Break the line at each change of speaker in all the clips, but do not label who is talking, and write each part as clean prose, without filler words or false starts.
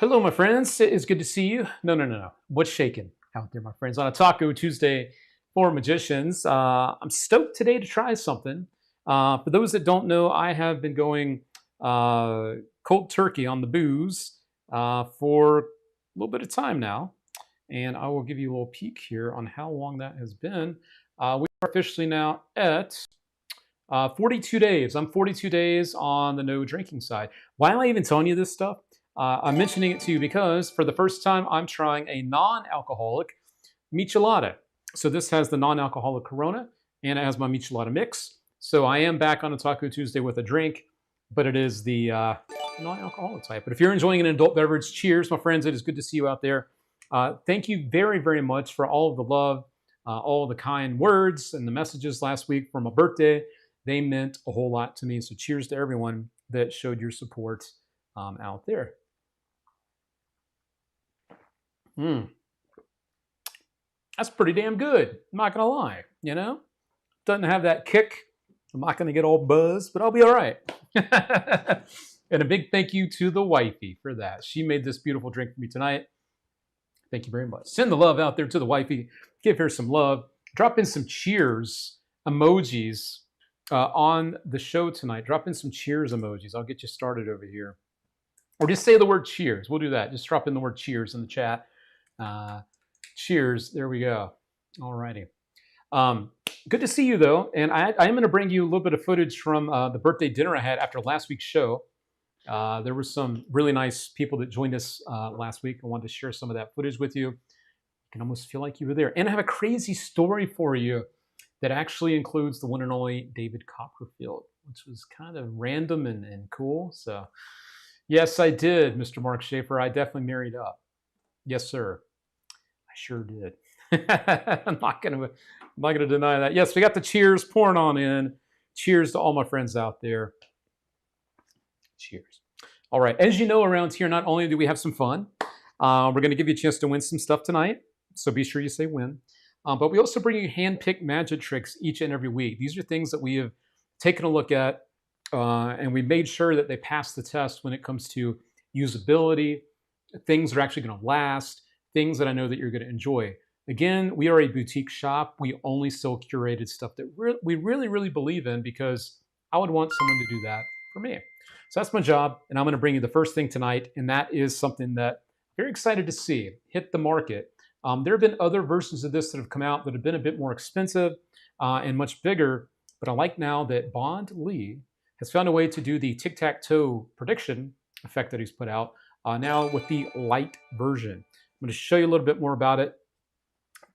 Hello, my friends. It is good to see you. No. What's shaking out there, my friends? On a Taco Tuesday for Magicians. I'm stoked today to try something. For those that don't know, I have been going cold turkey on the booze for a little bit of time now. And I will give you a little peek here on how long that has been. We are officially now at 42 days. I'm 42 days on the no drinking side. Why am I even telling you this stuff? I'm mentioning it to you because for the first time, I'm trying a non-alcoholic michelada. So this has the non-alcoholic Corona, and it has my michelada mix. So I am back on a Taco Tuesday with a drink, but it is the non-alcoholic type. But if you're enjoying an adult beverage, cheers, my friends. It is good to see you out there. Thank you very, very much for all of the love, all of the kind words and the messages last week for my birthday. They meant a whole lot to me. So cheers to everyone that showed your support out there. That's pretty damn good. I'm not gonna lie. Doesn't have that kick. I'm not gonna get all buzzed, but I'll be all right. And a big thank you to the wifey for that. She made this beautiful drink for me tonight. Thank you very much. Send the love out there to the wifey. Give her some love. Drop in some cheers emojis on the show tonight. Drop in some cheers emojis. I'll get you started over here. Or just say the word cheers. We'll do that. Just drop in the word cheers in the chat. Cheers. There we go. All righty. Good to see you, though. And I am going to bring you a little bit of footage from the birthday dinner I had after last week's show. There were some really nice people that joined us last week. I wanted to share some of that footage with you. You can almost feel like you were there. And I have a crazy story for you that actually includes the one and only David Copperfield, which was kind of random and cool. So, yes, I did, Mr. Mark Schaefer. I definitely married up. Yes, sir. I sure did. I'm not gonna deny that. Yes, we got the cheers pouring on in. Cheers to all my friends out there. Cheers. All right. As you know, around here, not only do we have some fun, we're going to give you a chance to win some stuff tonight. So be sure you say win. But we also bring you hand-picked magic tricks each and every week. These are things that we have taken a look at, and we made sure that they pass the test when it comes to usability, things that are actually going to last, things that I know that you're going to enjoy. Again, we are a boutique shop. We only sell curated stuff that we really, really believe in because I would want someone to do that for me. So that's my job, and I'm going to bring you the first thing tonight, and that is something that I'm very excited to see hit the market. There have been other versions of this that have come out that have been a bit more expensive and much bigger, but I like now that Bond Lee has found a way to do the tic-tac-toe prediction effect that he's put out now with the light version. I'm going to show you a little bit more about it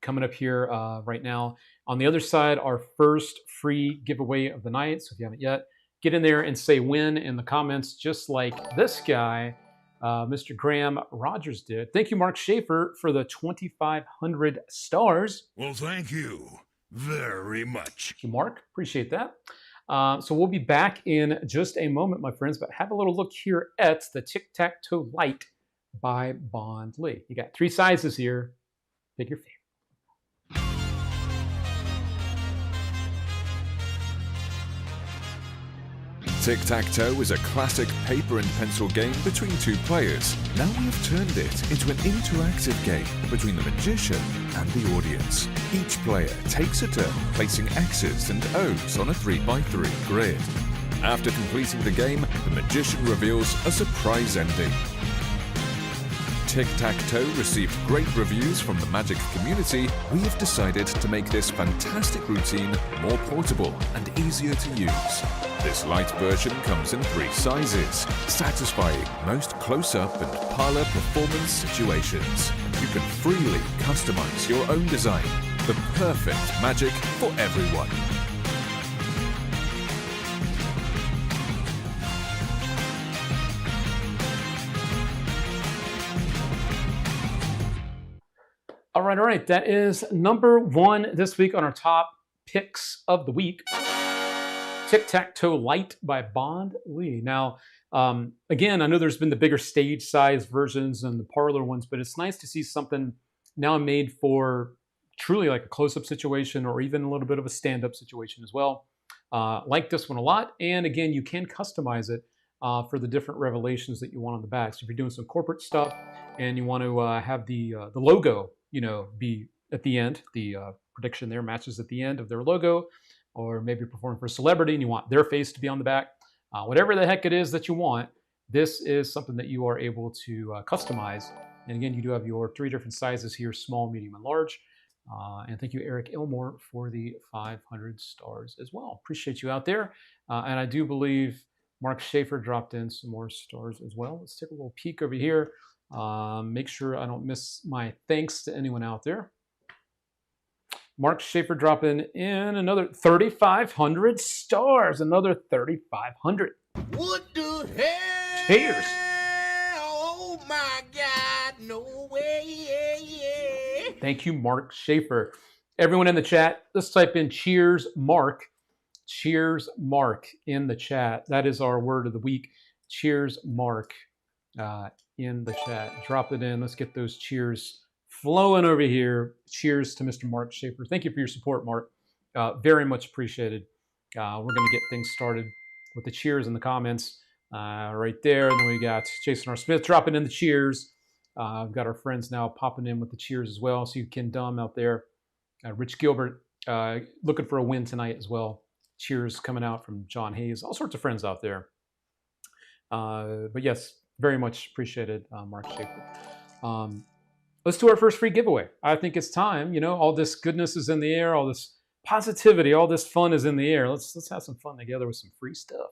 coming up here right now. On the other side, our first free giveaway of the night. So if you haven't yet, get in there and say win in the comments, just like this guy, Mr. Graham Rogers did. Thank you, Mark Schaefer, for the 2,500 stars.
Well, thank you very much.
Thank you, Mark. Appreciate that. So we'll be back in just a moment, my friends, but have a little look here at the Tic-Tac-Toe Light by Bond Lee. You got 3 sizes here. Pick your favorite.
Tic-Tac-Toe is a classic paper and pencil game between 2 players. Now we have turned it into an interactive game between the magician and the audience. Each player takes a turn placing X's and O's on a 3x3 grid. After completing the game, the magician reveals a surprise ending. Tic-Tac-Toe received great reviews from the Magic community. We have decided to make this fantastic routine more portable and easier to use. This light version comes in 3 sizes, satisfying most close-up and parlor performance situations. You can freely customize your own design. The perfect magic for everyone.
All right. That is number 1 this week on our top picks of the week. Tic-Tac-Toe Light by Bond Lee. Now, again, I know there's been the bigger stage size versions and the parlor ones, but it's nice to see something now made for truly like a close-up situation or even a little bit of a stand-up situation as well. Like this one a lot. And again, you can customize it for the different revelations that you want on the back. So if you're doing some corporate stuff and you want to have the logo, be at the end, the prediction there matches at the end of their logo, or maybe you're performing for a celebrity and you want their face to be on the back, whatever the heck it is that you want, this is something that you are able to customize. And again, you do have your 3 different sizes here, small, medium, and large. And thank you, Eric Elmore, for the 500 stars as well. Appreciate you out there. And I do believe Mark Schaefer dropped in some more stars as well. Let's take a little peek over here. Make sure I don't miss my thanks to anyone out there. Mark Schaefer dropping in another 3,500 stars. Another 3,500.
What the hell?
Cheers.
Oh my God, no way.
Thank you, Mark Schaefer. Everyone in the chat, let's type in cheers, Mark. Cheers, Mark in the chat. That is our word of the week. Cheers, Mark in the chat. Drop it in. Let's get those cheers flowing over here. Cheers to Mr. Mark Schaefer. Thank you for your support, Mark. Very much appreciated. We're going to get things started with the cheers in the comments right there. And then we got Jason R. Smith dropping in the cheers. We've got our friends now popping in with the cheers as well. See Ken Dumb out there. Rich Gilbert looking for a win tonight as well. Cheers coming out from John Hayes. All sorts of friends out there. But yes, very much appreciated, Mark Schaefer. Let's do our first free giveaway. I think it's time. All this goodness is in the air. All this positivity, all this fun is in the air. Let's have some fun together with some free stuff.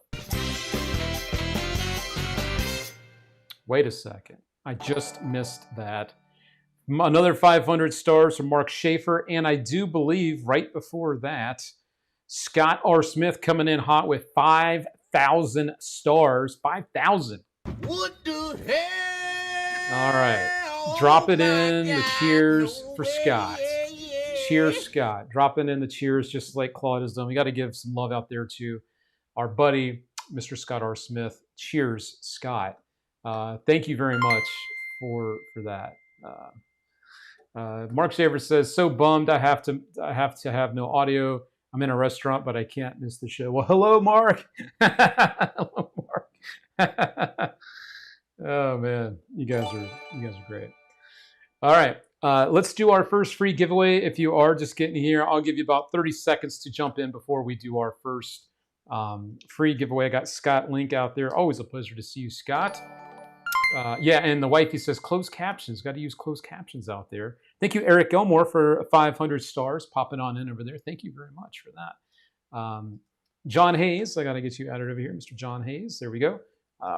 Wait a second. I just missed that. Another 500 stars from Mark Schaefer. And I do believe right before that, Scott R. Smith coming in hot with 5,000 stars. 5,000.
What the hell?
All right. Drop it in the cheers for Scott. Cheers, Scott. Dropping in the cheers just like Claude has done. We got to give some love out there to our buddy, Mr. Scott R. Smith. Cheers, Scott. Thank you very much for that. Mark Schaefer says, so bummed I have to have no audio. I'm in a restaurant, but I can't miss the show. Well, hello, Mark. Hello, Mark. Oh man, you guys are great. All right, let's do our first free giveaway. If you are just getting here, I'll give you about 30 seconds to jump in before we do our first free giveaway. I got Scott Link out there. Always a pleasure to see you, Scott. Yeah, and the wifey says closed captions. Got to use closed captions out there. Thank you, Eric Elmore, for 500 stars popping on in over there. Thank you very much for that. John Hayes, I got to get you added over here, Mr. John Hayes. There we go.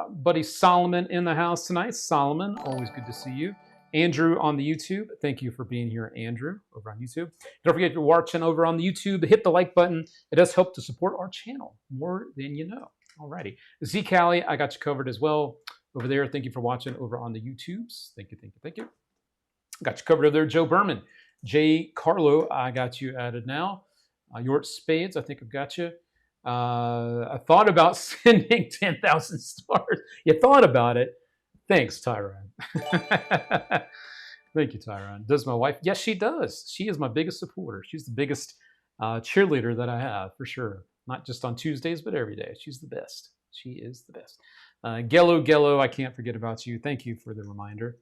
Buddy Solomon in the house tonight. Solomon, always good to see you. Andrew on the YouTube. Thank you for being here, Andrew, over on YouTube. Don't forget, if you're watching over on the YouTube, hit the like button. It does help to support our channel more than you know. Alrighty. Z Cali, I got you covered as well over there. Thank you for watching over on the YouTubes. Thank you, thank you, thank you. Got you covered over there, Joe Berman. Jay Carlo, I got you added now. Yort Spades, I think I've got you. I thought about sending 10,000 stars. You thought about it. Thanks, Tyron. Thank you, Tyron. Does my wife? Yes, she does. She is my biggest supporter. She's the biggest cheerleader that I have, for sure. Not just on Tuesdays, but every day. She's the best. She is the best. Gello, I can't forget about you. Thank you for the reminder.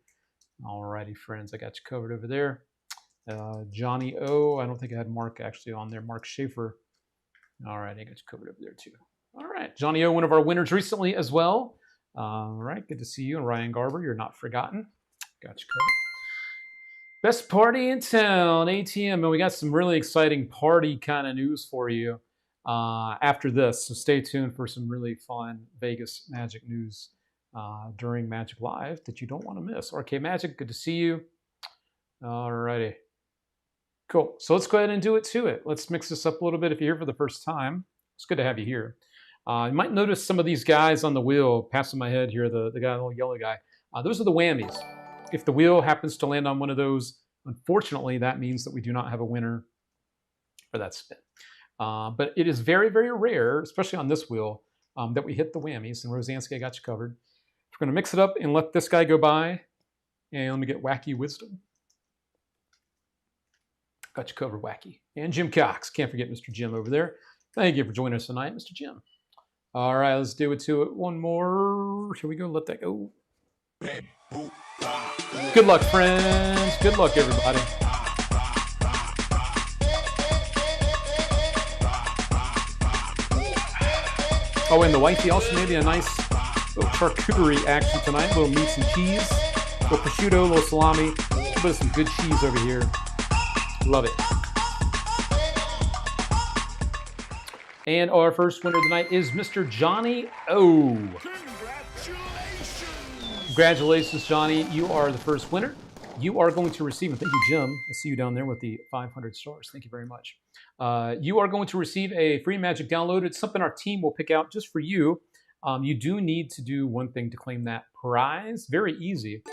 Alrighty, friends. I got you covered over there. Johnny O. I don't think I had Mark actually on there. Mark Schaefer. All right, I got you covered over there too. All right, Johnny O, one of our winners recently as well. All right, good to see you. And Ryan Garber, you're not forgotten. Got you covered. Best party in town, ATM. And we got some really exciting party kind of news for you after this. So stay tuned for some really fun Vegas Magic news during Magic Live that you don't want to miss. RK Magic, good to see you. All righty. Cool. So let's go ahead and do it to it. Let's mix this up a little bit if you're here for the first time. It's good to have you here. You might notice some of these guys on the wheel passing my head here, the guy, the little yellow guy. Those are the whammies. If the wheel happens to land on one of those, unfortunately, that means that we do not have a winner for that spin. But it is very, very rare, especially on this wheel, that we hit the whammies. And Rosansky, I got you covered. We're going to mix it up and let this guy go by. And let me get Wacky Wisdom. Got you covered, Wacky. And Jim Cox. Can't forget Mr. Jim over there. Thank you for joining us tonight, Mr. Jim. All right, let's do it to it. One more. Here we go. Let that go. Good luck, friends. Good luck, everybody. Oh, and the wifey also made me a nice little charcuterie action tonight. A little meats and cheese, a little prosciutto, a little salami, a little bit of some good cheese over here. Love it. And our first winner tonight is Mr. Johnny O. Congratulations, Johnny. You are the first winner. You are going to receive, and thank you, Jim. I see you down there with the 500 stars. Thank you very much. You are going to receive a free Magic download. It's something our team will pick out just for you. You do need to do one thing to claim that prize. Very easy.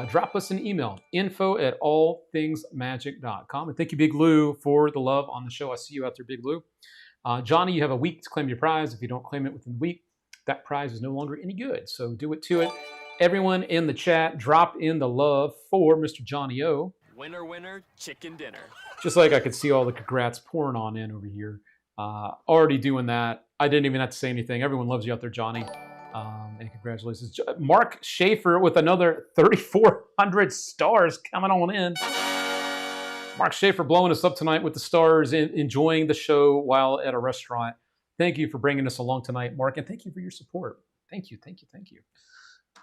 Drop us an email, info@allthingsmagic.com. And thank you, Big Lou, for the love on the show. I see you out there, Big Lou. Johnny, you have a week to claim your prize. If you don't claim it within the week, that prize is no longer any good. So do it to it. Everyone in the chat, drop in the love for Mr. Johnny O.
Winner, winner, chicken dinner.
Just like I could see all the congrats pouring on in over here. Already doing that. I didn't even have to say anything. Everyone loves you out there, Johnny. And congratulations. Mark Schaefer with another 3,400 stars coming on in. Mark Schaefer blowing us up tonight with the stars, enjoying the show while at a restaurant. Thank you for bringing us along tonight, Mark, and thank you for your support. Thank you, thank you, thank you.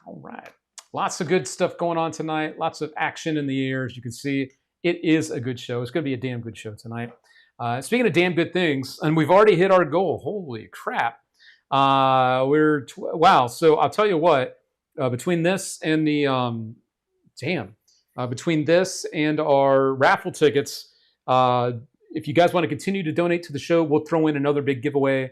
All right. Lots of good stuff going on tonight. Lots of action in the air, as you can see. It is a good show. It's going to be a damn good show tonight. Speaking of damn good things, and we've already hit our goal. Holy crap. Wow. So I'll tell you what, between this and the, between this and our raffle tickets, if you guys want to continue to donate to the show, we'll throw in another big giveaway.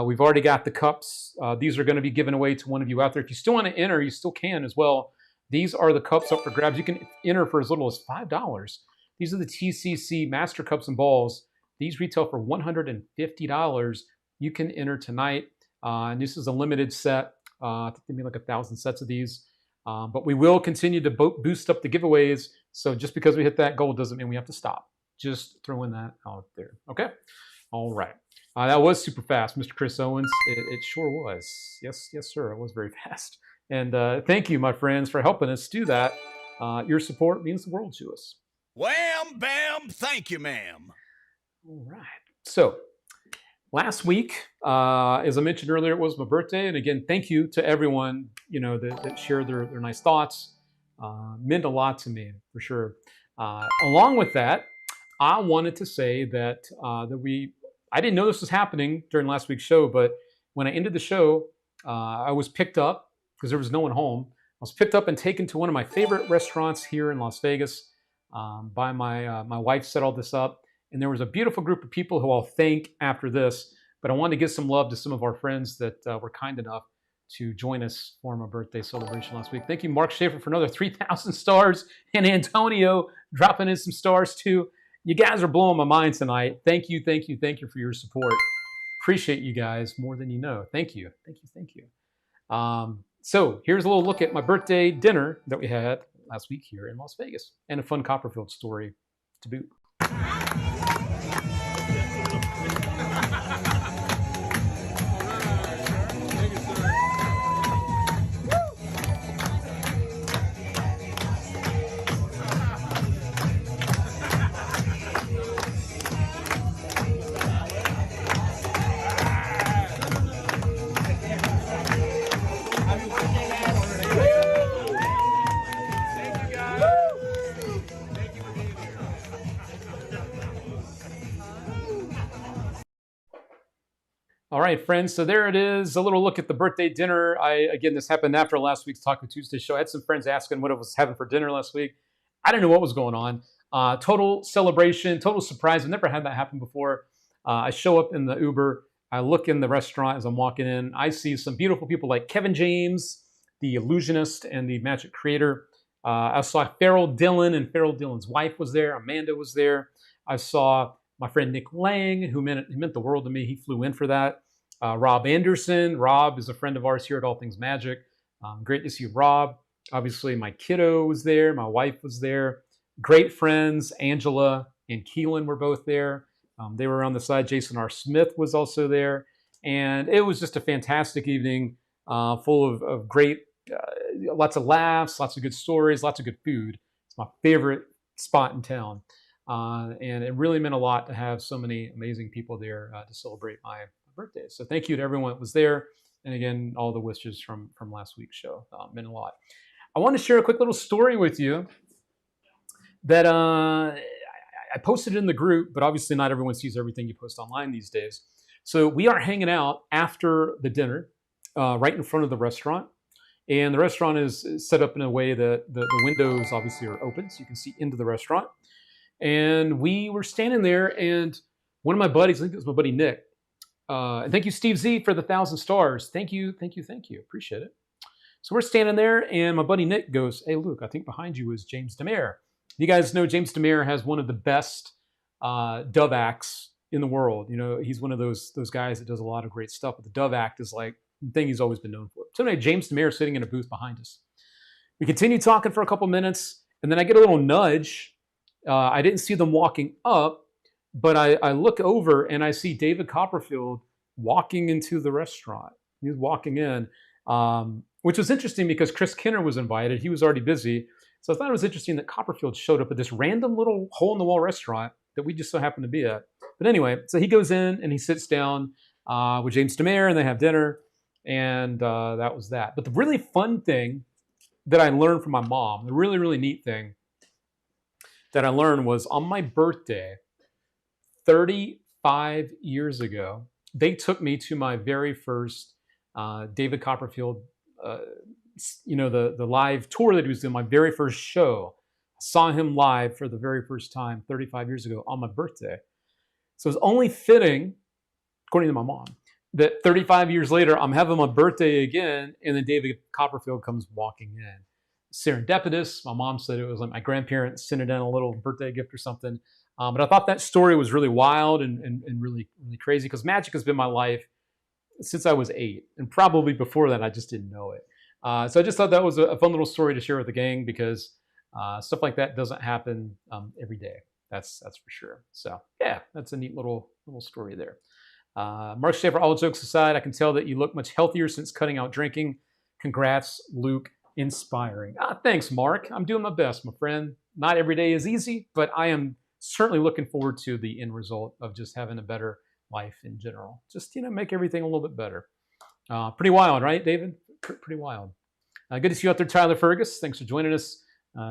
We've already got the cups. These are going to be given away to one of you out there. If you still want to enter, you still can as well. These are the cups up for grabs. You can enter for as little as $5. These are the TCC Master Cups and Balls. These retail for $150. You can enter tonight. And this is a limited set. I think they made like 1,000 sets of these. But we will continue to boost up the giveaways. So just because we hit that goal doesn't mean we have to stop. Just throwing that out there. Okay? All right. That was super fast, Mr. Chris Owens. It sure was. Yes, sir. It was very fast. And thank you, my friends, for helping us do that. Your support means the world to us.
Wham, bam, thank you, ma'am.
All right. So last week, as I mentioned earlier, it was my birthday. And again, thank you to everyone, that shared their nice thoughts. Meant a lot to me, for sure. Along with that, I wanted to say that I didn't know this was happening during last week's show, but when I ended the show, I was picked up because there was no one home. I was picked up and taken to one of my favorite restaurants here in Las Vegas by my wife set all this up. And there was a beautiful group of people who I'll thank after this, but I wanted to give some love to some of our friends that were kind enough to join us for my birthday celebration last week. Thank you, Mark Schaefer, for another 3,000 stars, and Antonio dropping in some stars too. You guys are blowing my mind tonight. Thank you for your support. Appreciate you guys more than you know. Thank you. So here's a little look at my birthday dinner that we had last week here in Las Vegas, and a fun Copperfield story to boot. All right, friends, so there it is, a little look at the birthday dinner. Again, this happened after last week's Taco Tuesday show. I had some friends asking what I was having for dinner last week. I didn't know what was going on. Total celebration, total surprise. I've never had that happen before. I show up in the Uber. I look in the restaurant as I'm walking in. I see some beautiful people like Kevin James, the illusionist and the magic creator. I saw Farrell Dillon, and Farrell Dillon's wife was there. Amanda was there. I saw my friend Nick Lang, who meant the world to me. He flew in for that. Rob Anderson. Rob is a friend of ours here at All Things Magic. Great to see Rob. Obviously, my kiddo was there. My wife was there. Great friends. Angela and Keelan were both there. They were on the side. Jason R. Smith was also there. And it was just a fantastic evening, full of great, lots of laughs, lots of good stories, lots of good food. It's my favorite spot in town. And it really meant a lot to have so many amazing people there to celebrate my birthday. So thank you to everyone that was there. And again, all the wishes from last week's show meant a lot. I want to share a quick little story with you that I posted in the group, but obviously not everyone sees everything you post online these days. So we are hanging out after the dinner right in front of the restaurant. And the restaurant is set up in a way that the windows obviously are open, so you can see into the restaurant. And we were standing there, and one of my buddies, I think it was my buddy Nick, and thank you, Steve Z, for the 1,000 stars. Thank you. Appreciate it. So we're standing there, and my buddy Nick goes, "Hey, Luke, I think behind you is James Demare." You guys know James Demare has one of the best dove acts in the world. You know, he's one of those guys that does a lot of great stuff, but the dove act is like the thing he's always been known for. So anyway, James Demare sitting in a booth behind us. We continue talking for a couple minutes, and then I get a little nudge. I didn't see them walking up, but I look over and I see David Copperfield walking into the restaurant. He's walking in, which was interesting because Chris Kinner was invited. He was already busy. So I thought it was interesting that Copperfield showed up at this random little hole-in-the-wall restaurant that we just so happened to be at. But anyway, so he goes in and he sits down with James Demare, and they have dinner, and that was that. But the really fun thing that I learned from my mom, the really, really neat thing that I learned was on my birthday, 35 years ago, they took me to my very first David Copperfield, the live tour that he was doing, my very first show. I saw him live for the very first time 35 years ago on my birthday. So it's only fitting, according to my mom, that 35 years later, I'm having my birthday again, and then David Copperfield comes walking in. Serendipitous. My mom said it was like my grandparents sent it in a little birthday gift or something. But I thought that story was really wild and really, really crazy, because magic has been my life since I was 8. And probably before that, I just didn't know it. So I just thought that was a fun little story to share with the gang, because stuff like that doesn't happen every day. That's for sure. So yeah, that's a neat little story there. Mark Schaefer, all jokes aside, I can tell that you look much healthier since cutting out drinking. Congrats, Luke. Inspiring. Thanks, Mark. I'm doing my best, my friend. Not every day is easy, but I am certainly looking forward to the end result of just having a better life in general. Just, make everything a little bit better. Pretty wild, right, David? Pretty wild. Good to see you out there, Tyler Fergus. Thanks for joining us.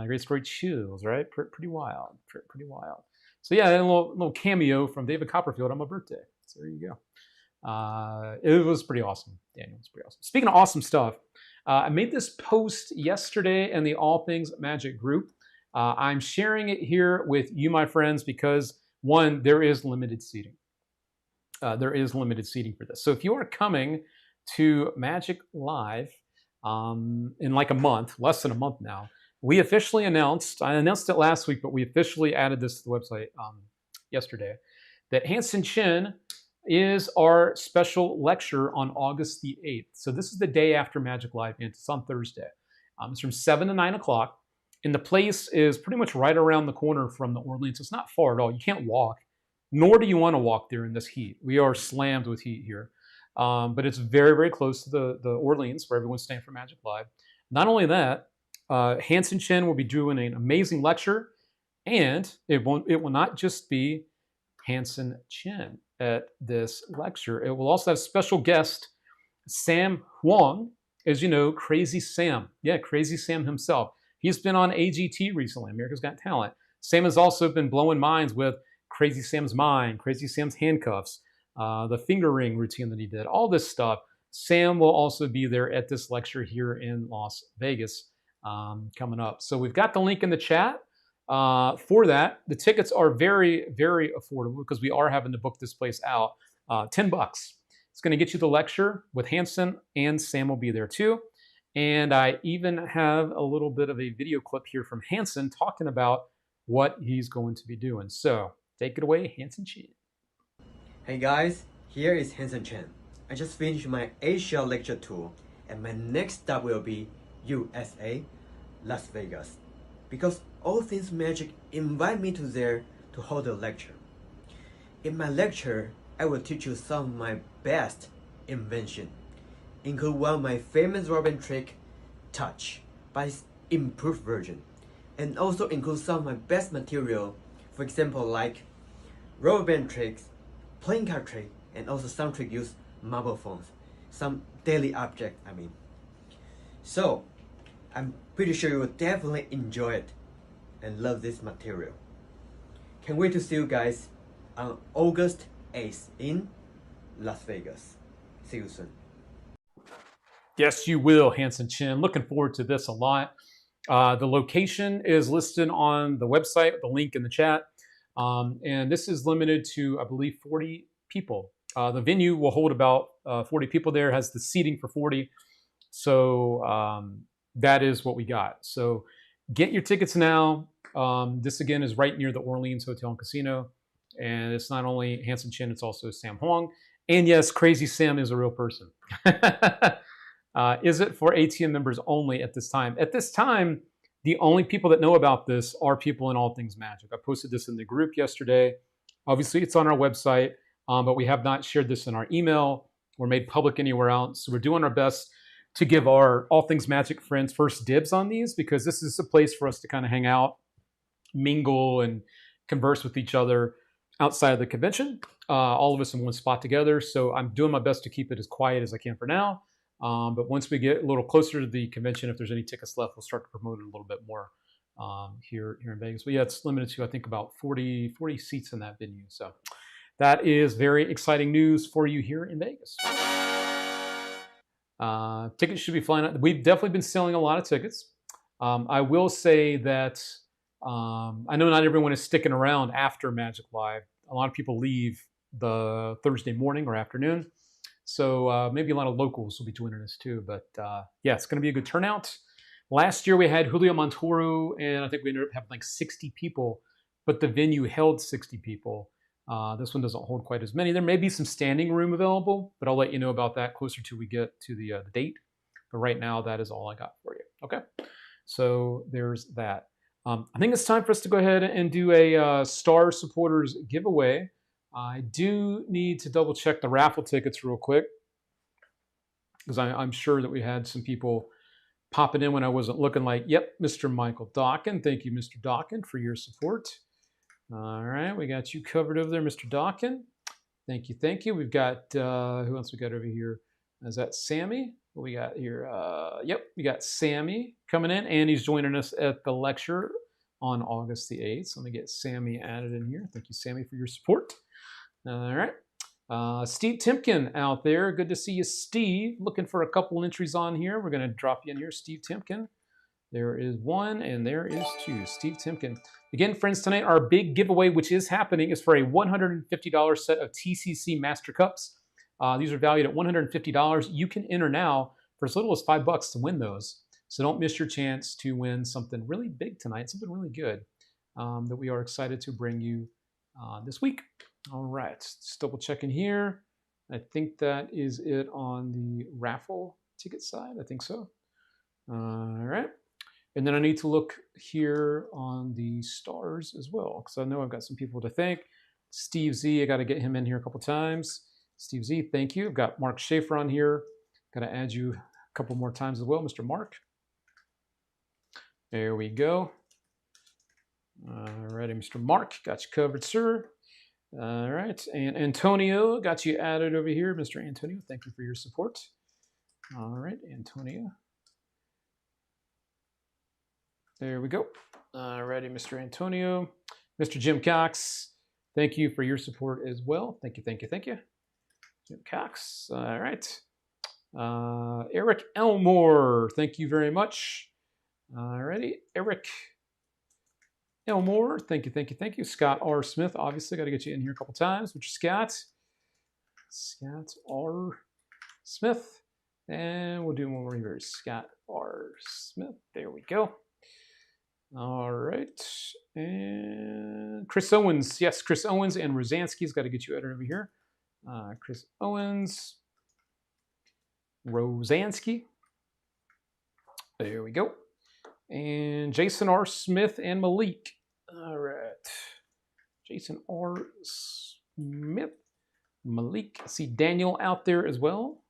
Great story, chills, right? Pretty wild. Pretty wild. So yeah, a little cameo from David Copperfield on my birthday. So there you go. It was pretty awesome, Daniel. It's pretty awesome. Speaking of awesome stuff, I made this post yesterday in the All Things Magic group. I'm sharing it here with you, my friends, because one, there is limited seating. There is limited seating for this. So if you are coming to Magic Live in like a month, less than a month now, we officially announced, I announced it last week, but we officially added this to the website yesterday, that Hansen Chin is our special lecture on August the 8th. So this is the day after Magic Live, and it's on Thursday. It's from 7 to 9 o'clock, and the place is pretty much right around the corner from the Orleans. It's not far at all. You can't walk, nor do you want to walk there in this heat. We are slammed with heat here. But it's very, very close to the Orleans, where everyone's staying for Magic Live. Not only that, Hansen Chin will be doing an amazing lecture, and it will not just be Hansen Chin at this lecture. It will also have special guest Sam Huang, as you know, Crazy Sam. Yeah, Crazy Sam himself. He's been on AGT recently, America's Got Talent. Sam has also been blowing minds with Crazy Sam's Mind, Crazy Sam's Handcuffs, the finger ring routine that he did, all this stuff. Sam will also be there at this lecture here in Las Vegas coming up. So we've got the link in the chat. For that, the tickets are very, very affordable because we are having to book this place out. $10. It's going to get you the lecture with Hansen, and Sam will be there too. And I even have a little bit of a video clip here from Hansen talking about what he's going to be doing. So take it away, Hansen Chin.
Hey guys, here is Hansen Chin. I just finished my Asia lecture tour, and my next stop will be USA, Las Vegas, because All Things Magic invite me to there to hold a lecture. In my lecture, I will teach you some of my best invention. Include one of my famous rubber band trick, Touch, but its improved version. And also include some of my best material, for example like rubber band tricks, playing card trick, and also some trick use marble phones. Some daily object, I mean. So, I'm pretty sure you will definitely enjoy it and love this material. Can't wait to see you guys on August 8th in Las Vegas. See you soon.
Yes, you will, Hanson Chin. Looking forward to this a lot. The location is listed on the website, the link in the chat. And this is limited to, I believe, 40 people. The venue will hold about 40 people there, has the seating for 40. So that is what we got. So get your tickets now. This again is right near the Orleans Hotel and Casino. And it's not only Hanson Chin, it's also Sam Huang. And yes, Crazy Sam is a real person. Is it for ATM members only at this time? At this time, the only people that know about this are people in All Things Magic. I posted this in the group yesterday. Obviously, it's on our website, but we have not shared this in our email or made public anywhere else. So we're doing our best to give our All Things Magic friends first dibs on these, because this is a place for us to kind of hang out, mingle, and converse with each other outside of the convention. All of us in one spot together. So I'm doing my best to keep it as quiet as I can for now. But once we get a little closer to the convention, if there's any tickets left, we'll start to promote it a little bit more here in Vegas. But yeah, it's limited to, I think, about 40 seats in that venue. So that is very exciting news for you here in Vegas. Tickets should be flying out. We've definitely been selling a lot of tickets. I will say that I know not everyone is sticking around after Magic Live. A lot of people leave the Thursday morning or afternoon. So maybe a lot of locals will be joining us too. But yeah, it's going to be a good turnout. Last year we had Julio Montoro, and I think we ended up having like 60 people, but the venue held 60 people. This one doesn't hold quite as many. There may be some standing room available, but I'll let you know about that closer to we get to the date. But right now, that is all I got for you. Okay, so there's that. I think it's time for us to go ahead and do a Star Supporters giveaway. I do need to double check the raffle tickets real quick, because I'm sure that we had some people popping in when I wasn't looking, like, yep, Mr. Michael Dawkin. Thank you, Mr. Dawkin, for your support. All right, we got you covered over there, Mr. Dawkin. Thank you, thank you. We've got, who else we got over here? Is that Sammy? What we got here? Yep, we got Sammy coming in, and he's joining us at the lecture on August the 8th. So let me get Sammy added in here. Thank you, Sammy, for your support. All right. Steve Timken out there. Good to see you, Steve. Looking for a couple entries on here. We're going to drop you in here, Steve Timken. There is one, and there is two. Steve Timken. Again, friends, tonight our big giveaway, which is happening, is for a $150 set of TCC Master Cups. These are valued at $150. You can enter now for as little as $5 to win those. So don't miss your chance to win something really big tonight, something really good that we are excited to bring you this week. All right, just double checking here. I think that is it on the raffle ticket side. I think so. All right. And then I need to look here on the stars as well, because I know I've got some people to thank. Steve Z, I got to get him in here a couple times. Steve Z, thank you. I've got Mark Schaefer on here. Got to add you a couple more times as well, Mr. Mark. There we go. All righty, Mr. Mark, got you covered, sir. All right, and Antonio, got you added over here. Mr. Antonio, thank you for your support. All right, Antonio. There we go. All righty, Mr. Antonio. Mr. Jim Cox, thank you for your support as well. Thank you, thank you, thank you. Jim Cox, all right. Eric Elmore, thank you very much. All righty, Eric Elmore, thank you, thank you, thank you. Scott R. Smith, obviously got to get you in here a couple times, which is Scott. Scott R. Smith. And we'll do one more here. Scott R. Smith. There we go. All right. And Chris Owens. Yes, Chris Owens and Rosansky's got to get you out over here. Chris Owens. Rosansky. There we go. And Jason R. Smith and Malik. All right. Jason R. Smith. Malik. I see Daniel out there as well.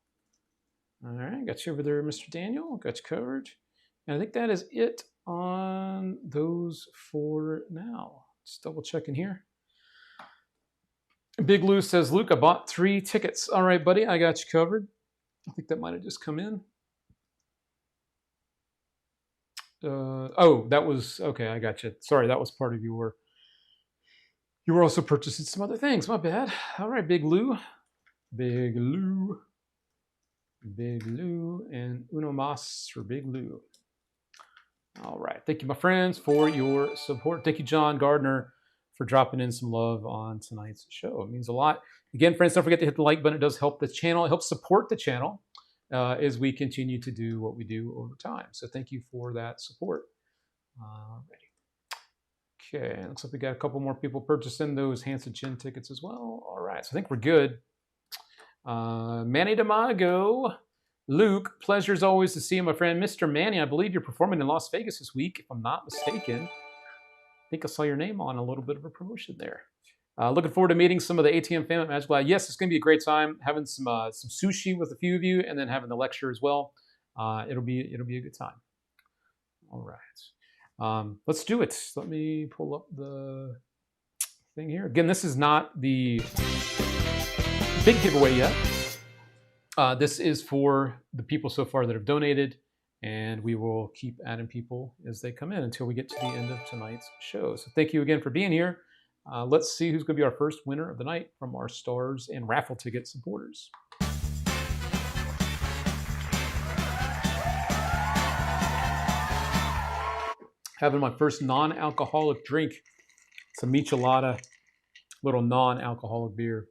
All right, got you over there, Mr. Daniel. Got you covered. And I think that is it on those for now. Just double checking here. Big Lou says, Luke, I bought 3 tickets. All right, buddy, I got you covered. I think that might have just come in. Oh, that was, okay, I got you. Sorry, that was part of your, you were also purchasing some other things. My bad. All right, Big Lou. Big Lou. Big Lou and Uno Mas for Big Lou. All right. Thank you, my friends, for your support. Thank you, John Gardner, for dropping in some love on tonight's show. It means a lot. Again, friends, don't forget to hit the like button. It does help the channel. It helps support the channel as we continue to do what we do over time. So thank you for that support. Okay, looks like we got a couple more people purchasing those Hanson Chin tickets as well. All right, so I think we're good. Manny Damago. Luke, pleasure as always to see you, my friend. Mr. Manny, I believe you're performing in Las Vegas this week, if I'm not mistaken. I think I saw your name on a little bit of a promotion there. Looking forward to meeting some of the ATM family at Magic Lab. Yes, it's going to be a great time. Having some sushi with a few of you, and then having the lecture as well. It'll be a good time. All right, let's do it. Let me pull up the thing here. Again, this is not the big giveaway yet. This is for the people so far that have donated, and we will keep adding people as they come in until we get to the end of tonight's show. So thank you again for being here. Let's see who's going to be our first winner of the night from our stars and raffle ticket supporters. Having my first non-alcoholic drink. It's a Michelada, little non-alcoholic beer.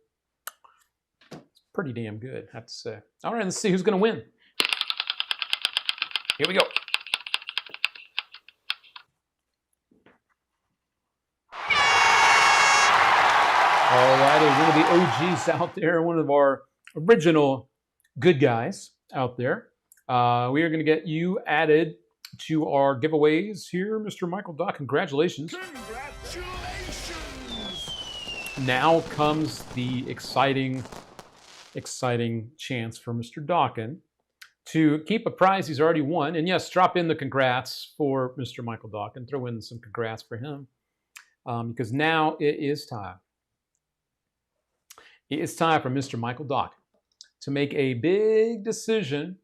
Pretty damn good, I have to say. All right, let's see who's going to win. Here we go. All righty, one of the OGs out there, one of our original good guys out there. We are going to get you added to our giveaways here, Mr. Michael Dock. Congratulations.
Congratulations!
Now comes the exciting chance for Mr. Dawkin to keep a prize he's already won. And yes, drop in the congrats for Mr. Michael Dawkin. Throw in some congrats for him because now it is time. It is time for Mr. Michael Dawkin to make a big decision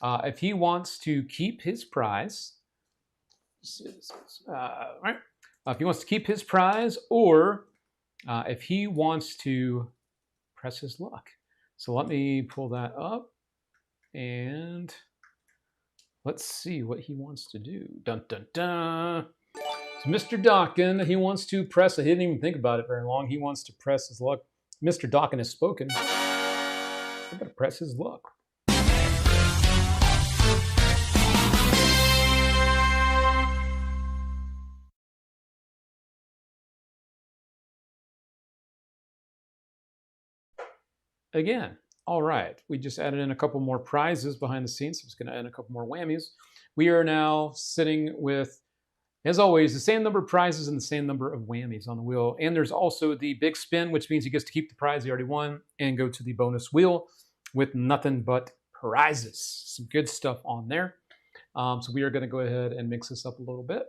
if he wants to keep his prize. Right? If he wants to keep his prize or if he wants to press his luck. So let me pull that up and let's see what he wants to do. Dun, dun, dun. So Mr. Dawkin, he wants to press, he didn't even think about it very long. He wants to press his luck. Mr. Dawkin has spoken. I'm going to press his luck. Again, all right. We just added in a couple more prizes behind the scenes. So I'm just going to add a couple more whammies. We are now sitting with, as always, the same number of prizes and the same number of whammies on the wheel. And there's also the big spin, which means he gets to keep the prize he already won and go to the bonus wheel with nothing but prizes. Some good stuff on there. So we are going to go ahead and mix this up a little bit.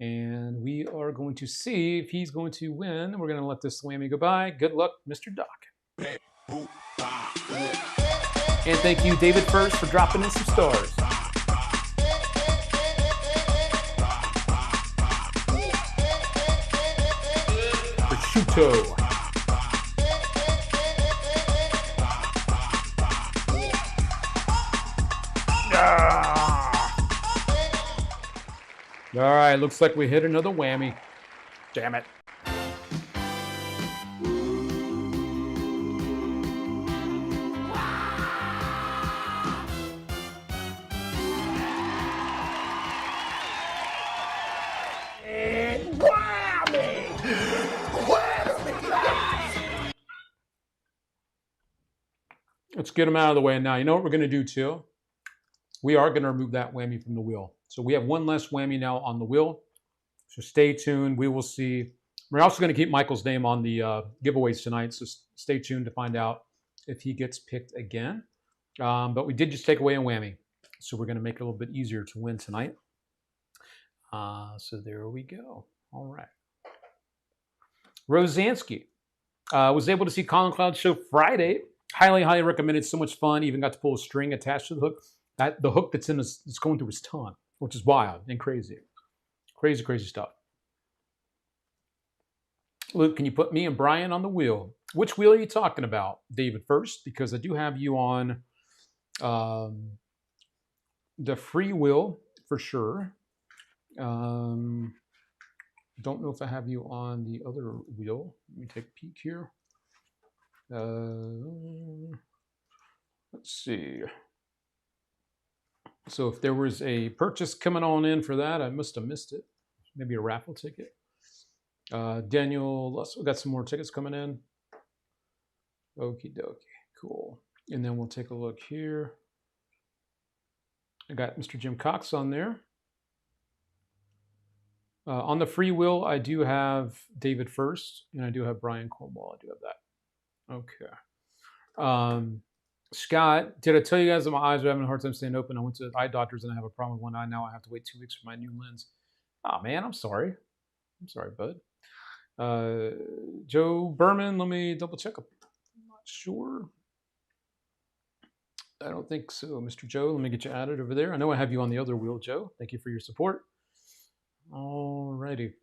And we are going to see if he's going to win. We're going to let this whammy go by. Good luck, Mr. Doc. And thank you, David First, for dropping in some stars. Prosciutto. All right, looks like we hit another whammy. Damn it. Let's get them out of the way now. You know what we're going to do too? We are going to remove that whammy from the wheel. So we have one less whammy now on the wheel. So stay tuned. We will see We're also going to keep Michael's name on the giveaways tonight, so stay tuned to find out if he gets picked again. But we did just take away a whammy, so we're going to make it a little bit easier to win tonight. So there we go. All right. Rosansky was able to see Colin Cloud's show Friday. Highly, highly recommended. So much fun. Even got to pull a string attached to the hook. The hook that's it's going through his tongue, which is wild and crazy. Crazy, crazy stuff. Luke, can you put me and Brian on the wheel? Which wheel are you talking about, David, first? Because I do have you on the free wheel for sure. Don't know if I have you on the other wheel. Let me take a peek here. Let's see. So if there was a purchase coming on in for that, I must have missed it. Maybe a raffle ticket. Daniel, we got some more tickets coming in. Okie dokie, cool. And then we'll take a look here. I got Mr. Jim Cox on there. On the free will, I do have David first, and I do have Brian Cornwall. I do have that. Okay. Scott, did I tell you guys that my eyes are having a hard time staying open? I went to eye doctors and I have a problem with one eye. Now I have to wait 2 weeks for my new lens. Oh, man, I'm sorry. I'm sorry, bud. Joe Berman, let me double check. I'm not sure. I don't think so, Mr. Joe. Let me get you added over there. I know I have you on the other wheel, Joe. Thank you for your support. All righty.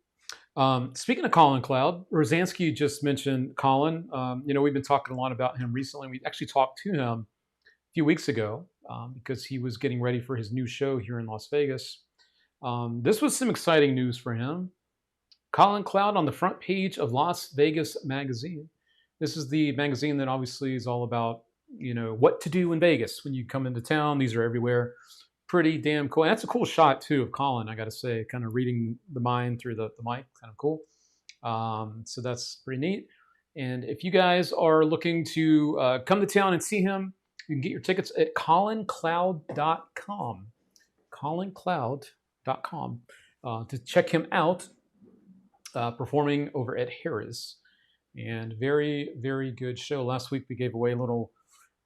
Speaking of Colin Cloud, Rosansky just mentioned Colin. We've been talking a lot about him recently. We actually talked to him a few weeks ago because he was getting ready for his new show here in Las Vegas. This was some exciting news for him. Colin Cloud on the front page of Las Vegas Magazine. This is the magazine that obviously is all about, what to do in Vegas when you come into town. These are everywhere. Pretty damn cool. And that's a cool shot, too, of Colin, I got to say, kind of reading the mind through the mic. Kind of cool. So that's pretty neat. And if you guys are looking to come to town and see him, you can get your tickets at ColinCloud.com. ColinCloud.com to check him out performing over at Harrah's. And very, very good show. Last week we gave away a little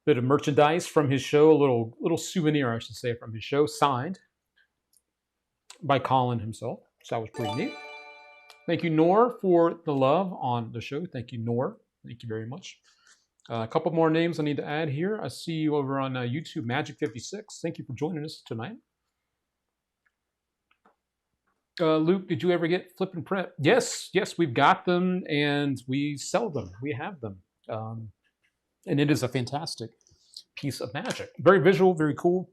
bit of merchandise from his show, a little souvenir, I should say, from his show, signed by Colin himself. So that was pretty neat. Thank you, Nor, for the love on the show. Thank you, Nor. Thank you very much. A couple more names I need to add here. I see you over on YouTube, Magic56. Thank you for joining us tonight. Luke, did you ever get Flip and Print? Yes, we've got them, and we sell them. We have them. And it is a fantastic piece of magic. Very visual, very cool.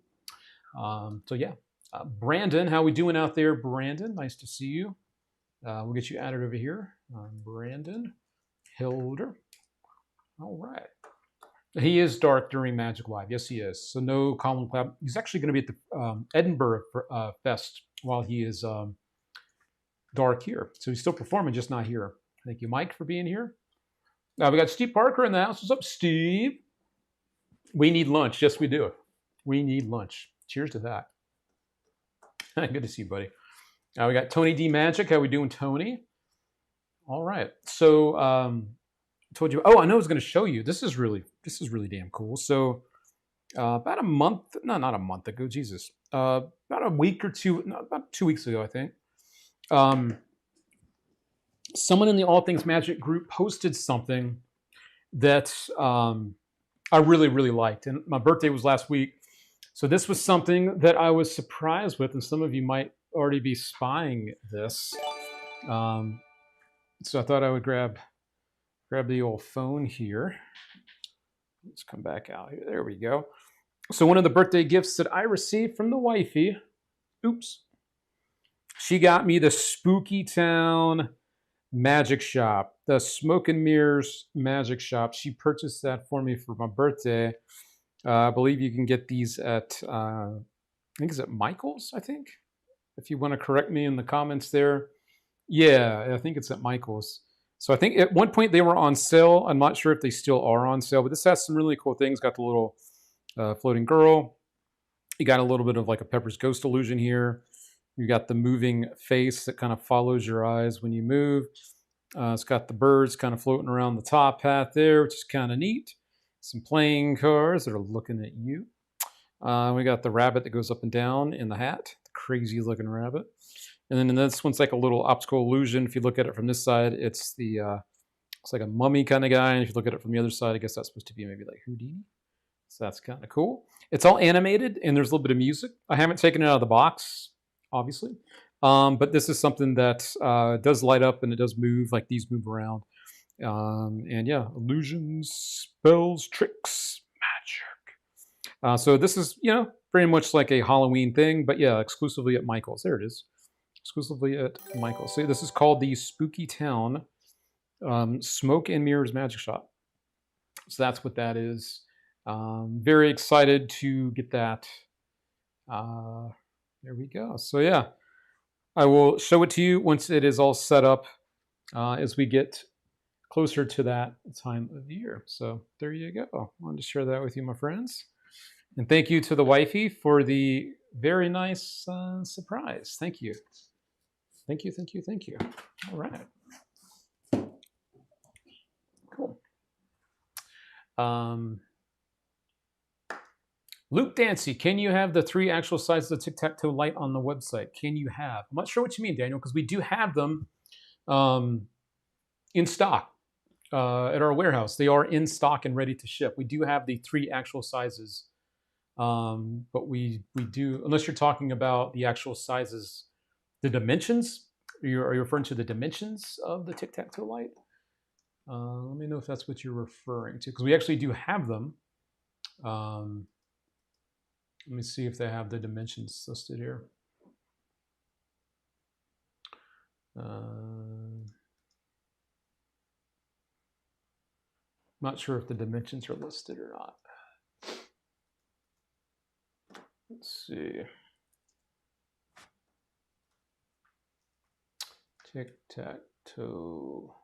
Brandon, how we doing out there, Brandon? Nice to see you. We'll get you added over here. Brandon Hilder. All right. He is dark during Magic Live. Yes, he is. So no Colin Cloud. He's actually going to be at the Edinburgh Fest while he is dark here. So he's still performing, just not here. Thank you, Mike, for being here. We got Steve Parker in the house. What's up, Steve? We need lunch. Yes, we do. We need lunch. Cheers to that. Good to see you, buddy. We got Tony D Magic. How we doing, Tony? All right. So I told you. Oh, I know I was going to show you. This is really damn cool. So about a month, not a month ago. Jesus. About a week or two. No, about 2 weeks ago, I think. Someone in the All Things Magic group posted something that I really, really liked. And my birthday was last week. So this was something that I was surprised with. And some of you might already be spying this. So I thought I would grab the old phone here. Let's come back out here. There we go. So one of the birthday gifts that I received from the wifey, she got me the Spooky Town Magic Shop, the Smoke and Mirrors Magic Shop. She purchased that for me for my birthday. I believe you can get these at, I think it's at Michael's, I think. If you want to correct me in the comments there. Yeah, I think it's at Michael's. So I think at one point they were on sale. I'm not sure if they still are on sale, but this has some really cool things. Got the little floating girl. You got a little bit of like a Pepper's Ghost illusion here. You got the moving face that kind of follows your eyes when you move. It's got the birds kind of floating around the top hat there, which is kind of neat. Some playing cards that are looking at you. We got the rabbit that goes up and down in the hat, the crazy looking rabbit. And then this one's like a little optical illusion. If you look at it from this side, it's like a mummy kind of guy. And if you look at it from the other side, I guess that's supposed to be maybe like Houdini. So that's kind of cool. It's all animated and there's a little bit of music. I haven't taken it out of the box, obviously. But this is something that does light up and it does move, like these move around. And yeah, illusions, spells, tricks, magic. So this is, very much like a Halloween thing, but yeah, exclusively at Michael's. There it is. Exclusively at Michael's. See, this is called the Spooky Town Smoke and Mirrors Magic Shop. So that's what that is. Very excited to get that. There we go. So yeah, I will show it to you once it is all set up as we get closer to that time of year. So there you go. I wanted to share that with you, my friends. And thank you to the wifey for the very nice surprise. Thank you. Thank you, thank you, thank you. All right. Cool. Luke Dancy, can you have the 3 actual sizes of tic-tac-toe light on the website? Can you have? I'm not sure what you mean, Daniel, because we do have them in stock at our warehouse. They are in stock and ready to ship. We do have the 3 actual sizes, but we do, unless you're talking about the actual sizes, the dimensions. Are you referring to the dimensions of the tic-tac-toe light? Let me know if that's what you're referring to, because we actually do have them. Let me see if they have the dimensions listed here. Not sure if the dimensions are listed or not. Let's see. Tic-tac-toe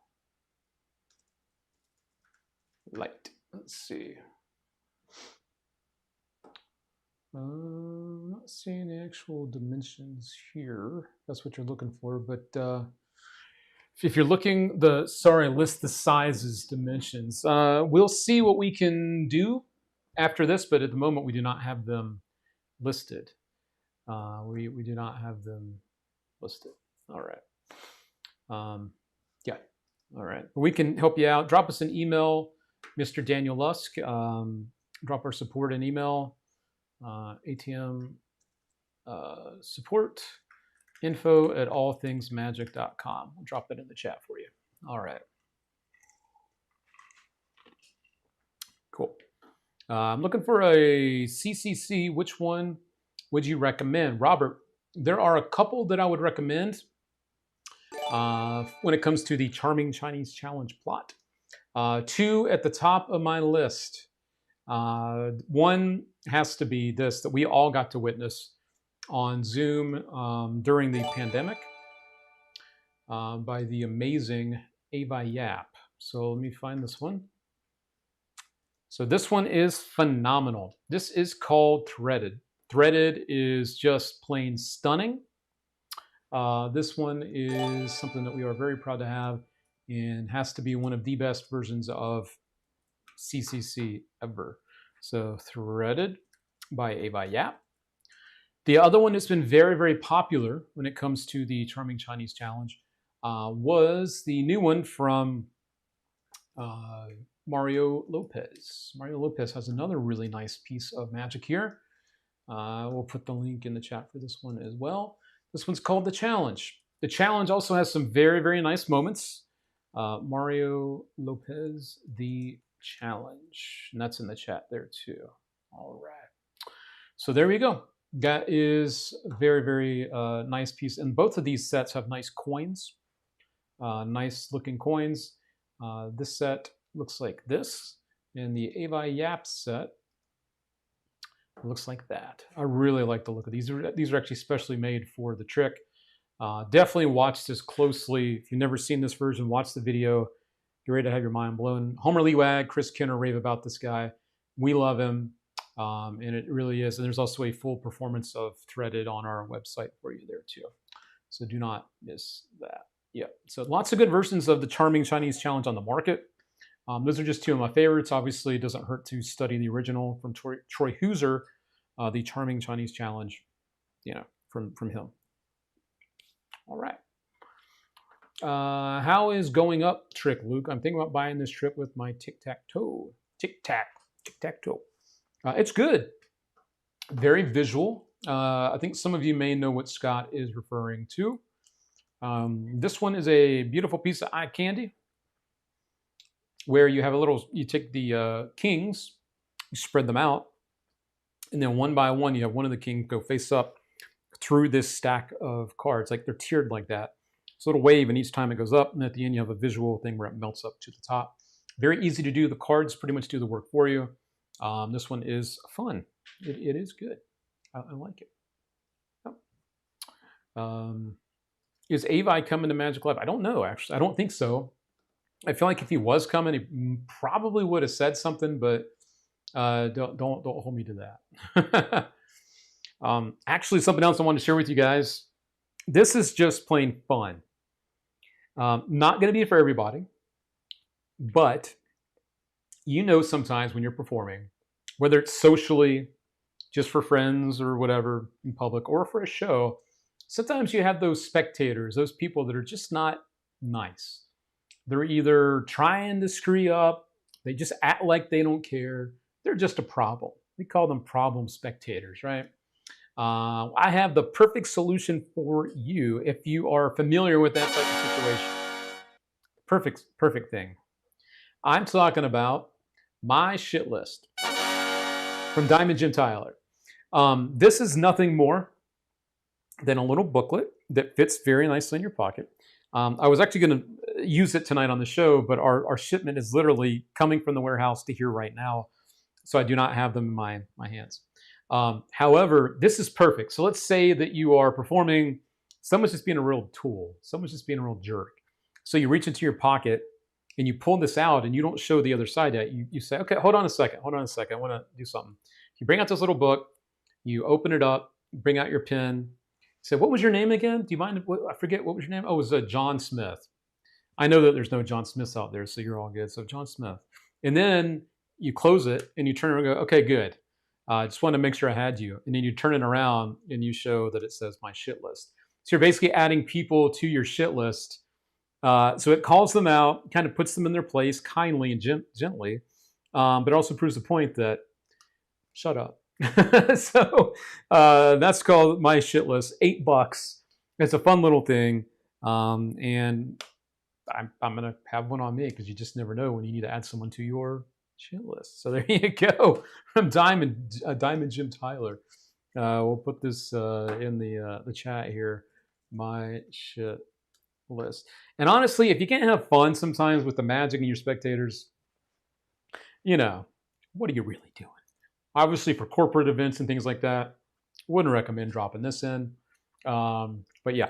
light. Let's see. Not seeing the actual dimensions here. That's what you're looking for, but if you're looking, list the sizes, dimensions. We'll see what we can do after this, but at the moment we do not have them listed. We do not have them listed. All right. Yeah. All right. We can help you out. Drop us an email, Mr. Daniel Lusk. Drop our support an email. ATM support info@allthingsmagic.com. I'll drop that in the chat for you. All right. Cool. I'm looking for a CCC. Which one would you recommend? Robert, there are a couple that I would recommend when it comes to the Charming Chinese Challenge plot. 2 at the top of my list. One has to be this that we all got to witness on Zoom during the pandemic by the amazing Ava Yap. So let me find this one. So this one is phenomenal. This is called Threaded. Threaded is just plain stunning. This one is something that we are very proud to have and has to be one of the best versions of CCC ever. So Threaded by Ava Yap. The other one that's been very, very popular when it comes to the Charming Chinese Challenge was the new one from Mario Lopez. Mario Lopez has another really nice piece of magic here. We'll put the link in the chat for this one as well. This one's called The Challenge. The Challenge also has some very, very nice moments. Mario Lopez, The Challenge. And that's in the chat there too. All right. So there we go. That is a very, very nice piece. And both of these sets have nice coins. Nice looking coins. This set looks like this. And the Ava Yap set looks like that. I really like the look of these. These are actually specially made for the trick. Definitely watch this closely. If you've never seen this version, watch the video. Get ready to have your mind blown. Homer Lee Wag, Chris Kenner rave about this guy. We love him. And it really is. And there's also a full performance of Threaded on our website for you there too. So do not miss that. Yep. So lots of good versions of the Charming Chinese Challenge on the market. Those are just two of my favorites. Obviously, it doesn't hurt to study the original from Troy Hooser, the Charming Chinese Challenge, from him. All right. How is going up trick, Luke? I'm thinking about buying this trick with my tic-tac-toe. Tic-tac-toe. It's good. Very visual. I think some of you may know what Scott is referring to. This one is a beautiful piece of eye candy where you have you take the kings, you spread them out, and then one by one, you have one of the kings go face up through this stack of cards. Like they're tiered like that. So it'll wave, and each time it goes up, and at the end you have a visual thing where it melts up to the top. Very easy to do. The cards pretty much do the work for you. This one is fun. It is good. I like it. Oh. Is Avi coming to Magic Live? I don't know, actually. I don't think so. I feel like if he was coming, he probably would have said something, but don't hold me to that. Actually, something else I wanted to share with you guys. This is just plain fun. Not going to be for everybody, but sometimes when you're performing, whether it's socially, just for friends or whatever in public, or for a show, sometimes you have those spectators, those people that are just not nice. They're either trying to screw you up, they just act like they don't care. They're just a problem. We call them problem spectators, right? I have the perfect solution for you if you are familiar with that type of situation. Perfect thing. I'm talking about my shit list from Diamond Jim Tyler. This is nothing more than a little booklet that fits very nicely in your pocket. I was actually going to use it tonight on the show, but our shipment is literally coming from the warehouse to here right now, so I do not have them in my hands. However, this is perfect. So let's say that you are performing, someone's just being a real tool, someone's just being a real jerk. So you reach into your pocket and you pull this out and you don't show the other side yet. You say, okay, hold on a second, I want to do something. You bring out this little book, you open it up, bring out your pen. Say, what was your name again? Do you mind? I forget, what was your name? Oh, it was John Smith. I know that there's no John Smiths out there, so you're all good. So John Smith. And then you close it and you turn around and go, okay, good. I just wanted to make sure I had you. And then you turn it around and you show that it says my shit list. So you're basically adding people to your shit list. So it calls them out, kind of puts them in their place kindly and gently, but also proves the point that shut up. So that's called my shit list. $8. It's a fun little thing, and I'm gonna have one on me because you just never know when you need to add someone to your shit list. So there you go from Diamond Jim Tyler. We'll put this in the chat here. My shit list. And honestly, if you can't have fun sometimes with the Magic and your spectators, what are you really doing? Obviously, for corporate events and things like that, wouldn't recommend dropping this in. But yeah,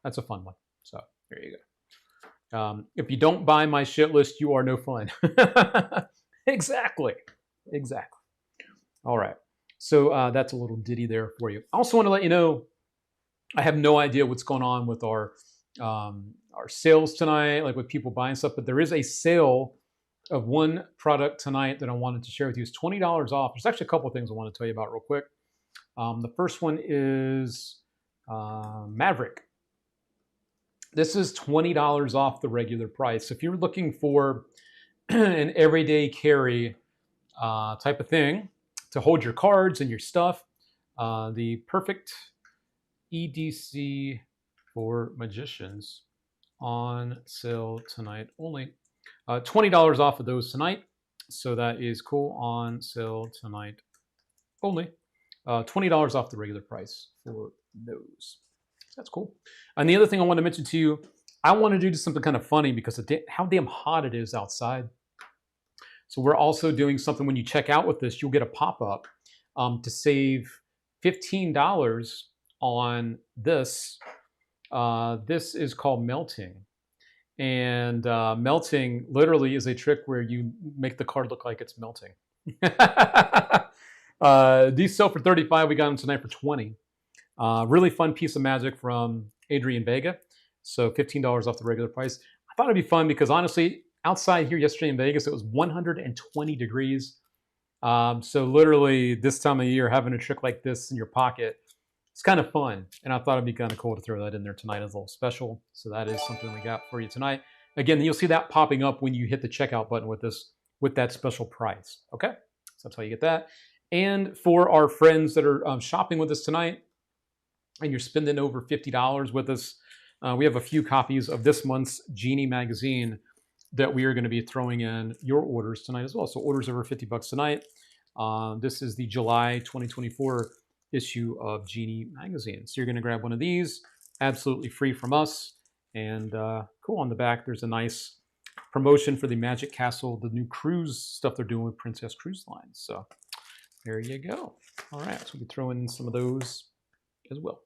that's a fun one. So there you go. If you don't buy my shit list, you are no fun. Exactly. All right. So that's a little ditty there for you. I also want to let you know, I have no idea what's going on with our sales tonight, like with people buying stuff, but there is a sale of one product tonight that I wanted to share with you. It's $20 off. There's actually a couple of things I want to tell you about real quick. The first one is Maverick. This is $20 off the regular price. If you're looking for an everyday carry type of thing to hold your cards and your stuff, the perfect EDC for magicians on sale tonight only. $20 off of those tonight. So that is cool, on sale tonight only. $20 off the regular price for those. That's cool. And the other thing I want to mention to you, I want to do something kind of funny because of how damn hot it is outside. So we're also doing something when you check out with this, you'll get a pop-up to save $15 on this. This is called melting. And melting literally is a trick where you make the card look like it's melting. These sell for $35. We got them tonight for $20. Really fun piece of magic from Adrian Vega. So $15 off the regular price. I thought it'd be fun because honestly, outside here yesterday in Vegas, it was 120 degrees. So literally this time of year, having a trick like this in your pocket, it's kind of fun. And I thought it'd be kind of cool to throw that in there tonight as a little special. So that is something we got for you tonight. Again, you'll see that popping up when you hit the checkout button with this, with that special price. Okay, so that's how you get that. And for our friends that are shopping with us tonight, and you're spending over $50 with us, we have a few copies of this month's Genie magazine that we are going to be throwing in your orders tonight as well. So orders over $50 tonight. This is the July 2024 issue of Genie magazine. So you're going to grab one of these, absolutely free from us. And cool, on the back, there's a nice promotion for the Magic Castle, the new cruise stuff they're doing with Princess Cruise Line. So there you go. All right, so we'll be throwing in some of those as well.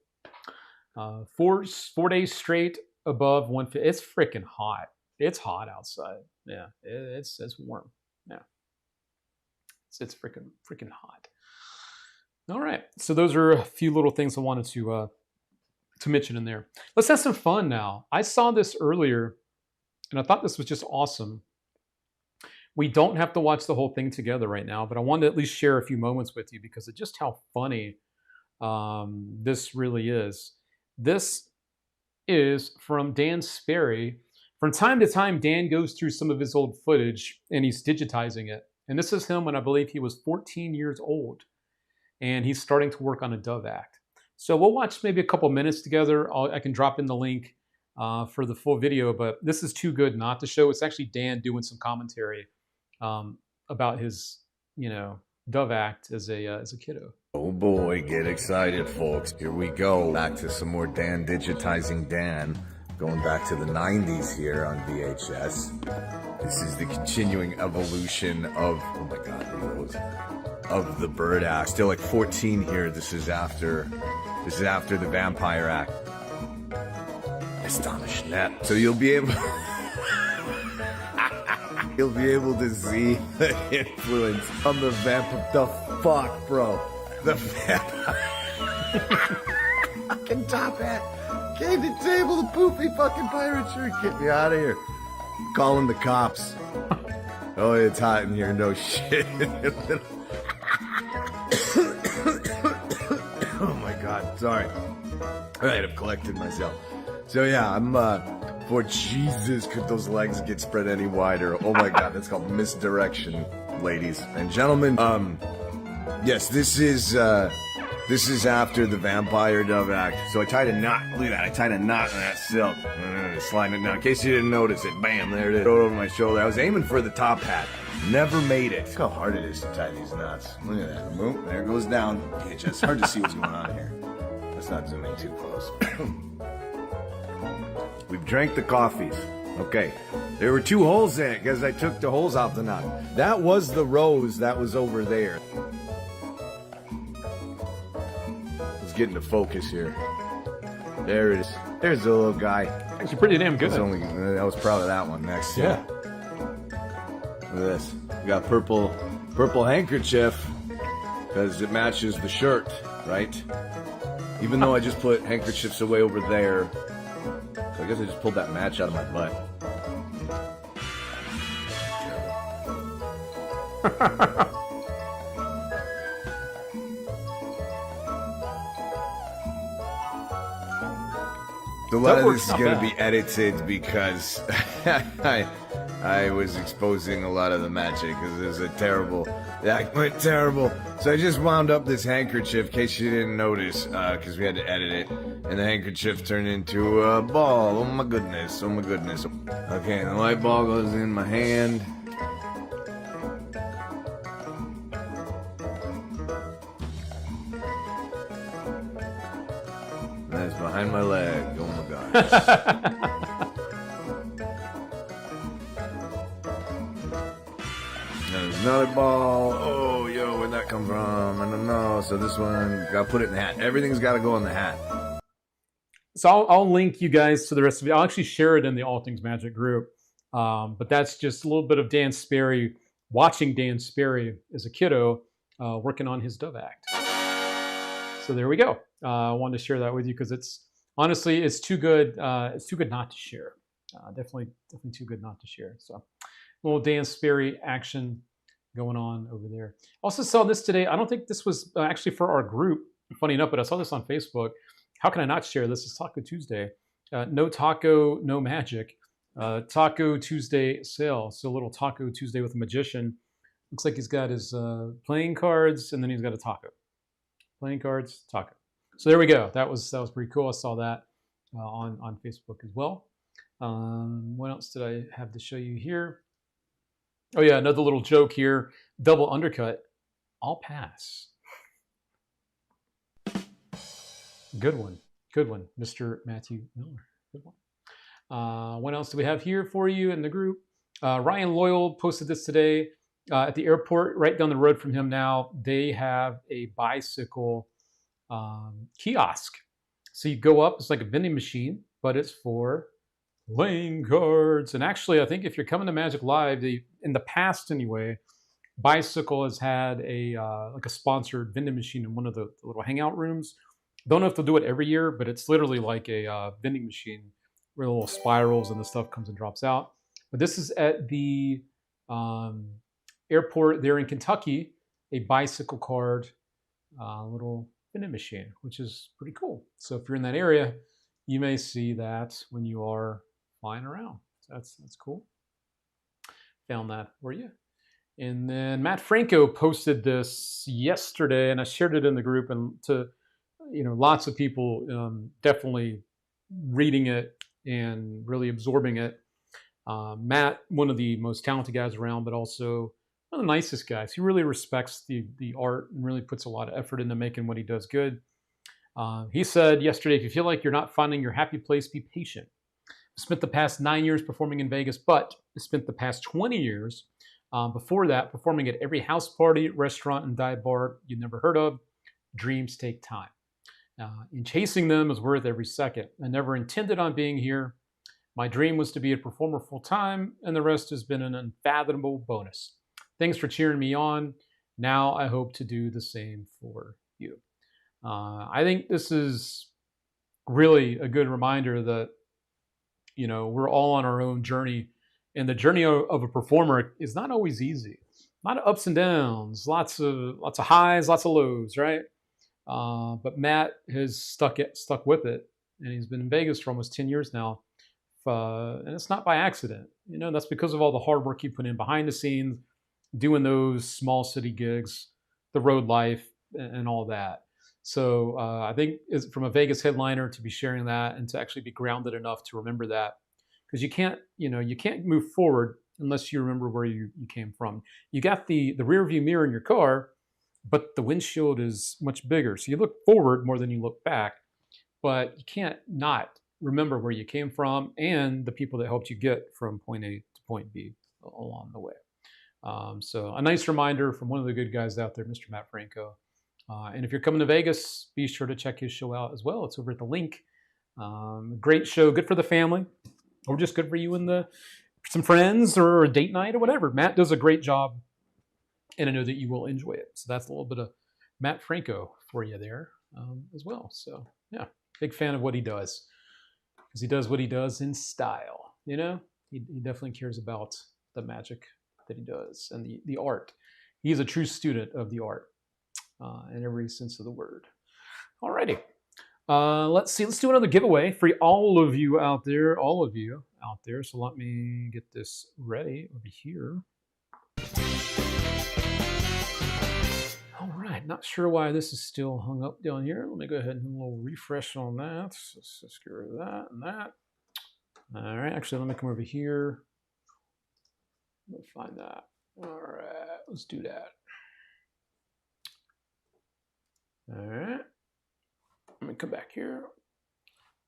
4 days straight above 150. It's freaking hot. It's hot outside. Yeah, it's warm. Yeah, it's freaking hot. All right, so those are a few little things I wanted to mention in there. Let's have some fun now. I saw this earlier, and I thought this was just awesome. We don't have to watch the whole thing together right now, but I wanted to at least share a few moments with you because of just how funny this really is. This is from Dan Sperry. From time to time, Dan goes through some of his old footage and he's digitizing it. And this is him when I believe he was 14 years old. And he's starting to work on a Dove Act. So we'll watch maybe a couple minutes together. I can drop in the link for the full video, but this is too good not to show. It's actually Dan doing some commentary about his, Dove Act as a kiddo.
Oh boy, get excited, folks. Here we go. Back to some more Dan digitizing Dan. Going back to the 90s here on VHS. This is the continuing evolution of, oh my God, of the Bird Act. Still like 14 here. This is after the Vampire Act. Astonishing that. So you'll be able to see the influence on the vampire. The fuck, bro. The vampire. Fucking top hat. Gave the table the poopy fucking pirate shirt. Get me out of here. Calling the cops. Oh, it's hot in here. No shit. Oh my God. Sorry. All right, I've collected myself. So yeah, I'm, for Jesus, could those legs get spread any wider? Oh my God, that's called misdirection, ladies and gentlemen. Yes, this is after the Vampire Dove Act. So I tied a knot. Look at that. I tied a knot in that silk. Sliding it down. In case you didn't notice it. Bam, there it is. Throw it over my shoulder. I was aiming for the top hat. Never made it. Look how hard it is to tie these knots. Look at that. Boom. There it goes down. It's just hard to see what's going on here. Let's not zoom in too close. We've drank the coffees. Okay. There were 2 holes in it because I took the holes off the knot. That was the rose that was over there. Let's get into focus here. There it is. There's the little guy.
Actually pretty damn good.
I was proud of that one. Next.
Yeah.
Look at this. We got purple handkerchief because it matches the shirt, right? Even though I just put handkerchiefs away over there. So I guess I just pulled that match out of my butt. A lot of this is going to be edited because I was exposing a lot of the magic because it was that went terrible. So I just wound up this handkerchief in case you didn't notice because we had to edit it. And the handkerchief turned into a ball. Oh my goodness. Okay, and the light ball goes in my hand. And it's behind my leg. Oh my gosh. There's another ball. Oh, yo, where'd that come from? I don't know. So this one, gotta put it in the hat. Everything's gotta go in the hat.
So I'll link you guys to the rest of it. I'll actually share it in the All Things Magic group. But that's just a little bit of Dan Sperry, watching Dan Sperry as a kiddo, working on his Dove Act. So there we go. I wanted to share that with you because honestly, it's too good. It's too good not to share. Definitely too good not to share. So, little Dan Sperry action going on over there. Also saw this today. I don't think this was actually for our group. Funny enough, but I saw this on Facebook. How can I not share this? It's Taco Tuesday. No taco, no magic. Taco Tuesday sale. So a little Taco Tuesday with a magician. Looks like he's got his playing cards, and then he's got a taco. Playing cards, taco. So there we go. That was pretty cool. I saw that on Facebook as well. What else did I have to show you here? Oh yeah, another little joke here. Double undercut. I'll pass. Good one. Good one, Mr. Matthew Miller. Good one. What else do we have here for you in the group? Ryan Loyal posted this today. At the airport, right down the road from him now, they have a bicycle kiosk. So you go up, it's like a vending machine, but it's for playing cards. And actually, I think if you're coming to Magic Live, in the past anyway, Bicycle has had a like a sponsored vending machine in one of the little hangout rooms. Don't know if they'll do it every year, but it's literally like a vending machine where the little spirals and the stuff comes and drops out. But this is at the airport there in Kentucky, a bicycle card little vending machine, which is pretty cool. So if you're in that area, you may see that when you are flying around. So that's cool. Found that for you. And then Matt Franco posted this yesterday, and I shared it in the group, and to lots of people definitely reading it and really absorbing it. Matt, one of the most talented guys around, but also one of the nicest guys. He really respects the art and really puts a lot of effort into making what he does good. He said yesterday, if you feel like you're not finding your happy place, be patient. I spent the past 9 years performing in Vegas, but I spent the past 20 years before that performing at every house party, restaurant, and dive bar you never heard of. Dreams take time. And chasing them is worth every second. I never intended on being here. My dream was to be a performer full time, and the rest has been an unfathomable bonus. Thanks for cheering me on. Now I hope to do the same for you. I think this is really a good reminder that, we're all on our own journey, and the journey of a performer is not always easy. A lot of ups and downs, lots of highs, lots of lows, right? But Matt has stuck with it, and he's been in Vegas for almost 10 years now. And it's not by accident. That's because of all the hard work you put in behind the scenes, doing those small city gigs, the road life, and all that. So I think from a Vegas headliner to be sharing that and to actually be grounded enough to remember that, because you can't move forward unless you remember where you came from. You got the rear view mirror in your car, but the windshield is much bigger. So you look forward more than you look back, but you can't not remember where you came from and the people that helped you get from point A to point B along the way. So a nice reminder from one of the good guys out there, Mr. Matt Franco. And if you're coming to Vegas, be sure to check his show out as well. It's over at the Link. Great show, good for the family, or just good for you and some friends or a date night or whatever. Matt does a great job, and I know that you will enjoy it. So that's a little bit of Matt Franco for you there as well. So yeah, big fan of what he does, because he does what he does in style. He definitely cares about the magic that he does and the art. He is a true student of the art in every sense of the word. Alrighty. Let's see. Let's do another giveaway for all of you out there. So let me get this ready over here. All right. Not sure why this is still hung up down here. Let me go ahead and do a little refresh on that. Let's just get rid of that and that. All right. Actually, let me come over here. Let me find that. All right. Let's do that. All right. Let me come back here.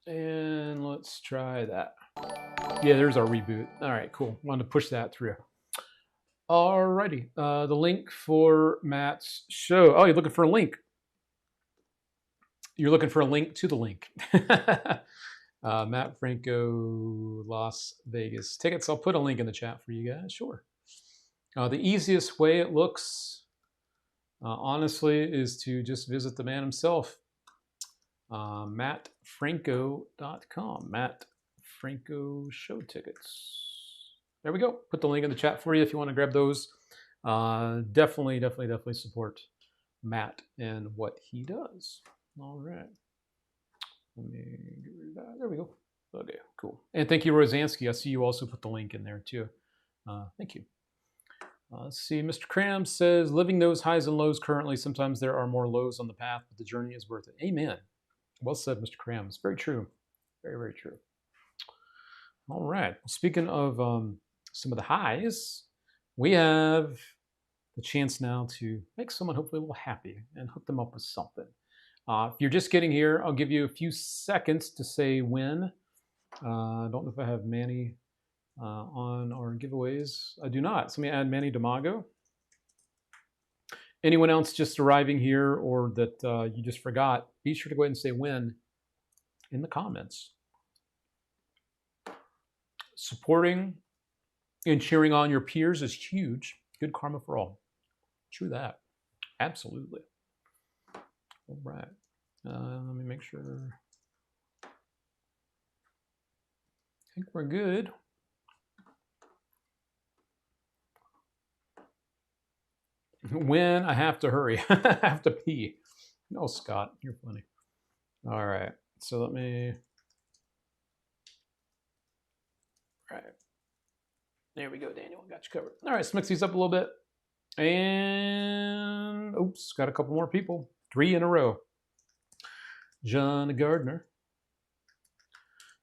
And let's try that. Yeah, there's our reboot. All right, cool. Wanted to push that through. All righty. The link for Matt's show. Oh, you're looking for a link. You're looking for a link to the link. Matt Franco, Las Vegas tickets. I'll put a link in the chat for you guys. Sure. The easiest way it looks, honestly, is to just visit the man himself. MattFranco.com. Matt Franco show tickets. There we go. Put the link in the chat for you if you want to grab those. Definitely support Matt and what he does. All right. Let me get rid of that. There we go. Okay, cool. And thank you, Rosansky. I see you also put the link in there too. Thank you. Let's see. Mr. Cram says, living those highs and lows currently, sometimes there are more lows on the path, but the journey is worth it. Amen. Well said, Mr. Cram. It's very true. Very true. All right. Speaking of some of the highs, we have the chance now to make someone hopefully a little happy and hook them up with something. If you're just getting here, I'll give you a few seconds to say when. I don't know if I have Manny on our giveaways. I do not. So let me add Manny Damago. Anyone else just arriving here or that you just forgot, be sure to go ahead and say when in the comments. Supporting and cheering on your peers is huge. Good karma for all. True that. Absolutely. All right. Let me make sure. I think we're good. When I have to hurry. I have to pee. No, Scott, you're funny. All right. So let me. All right. There we go, Daniel. Got you covered. All right, let's mix these up a little bit. And oops, got a couple more people. 3 in a row. John Gardner.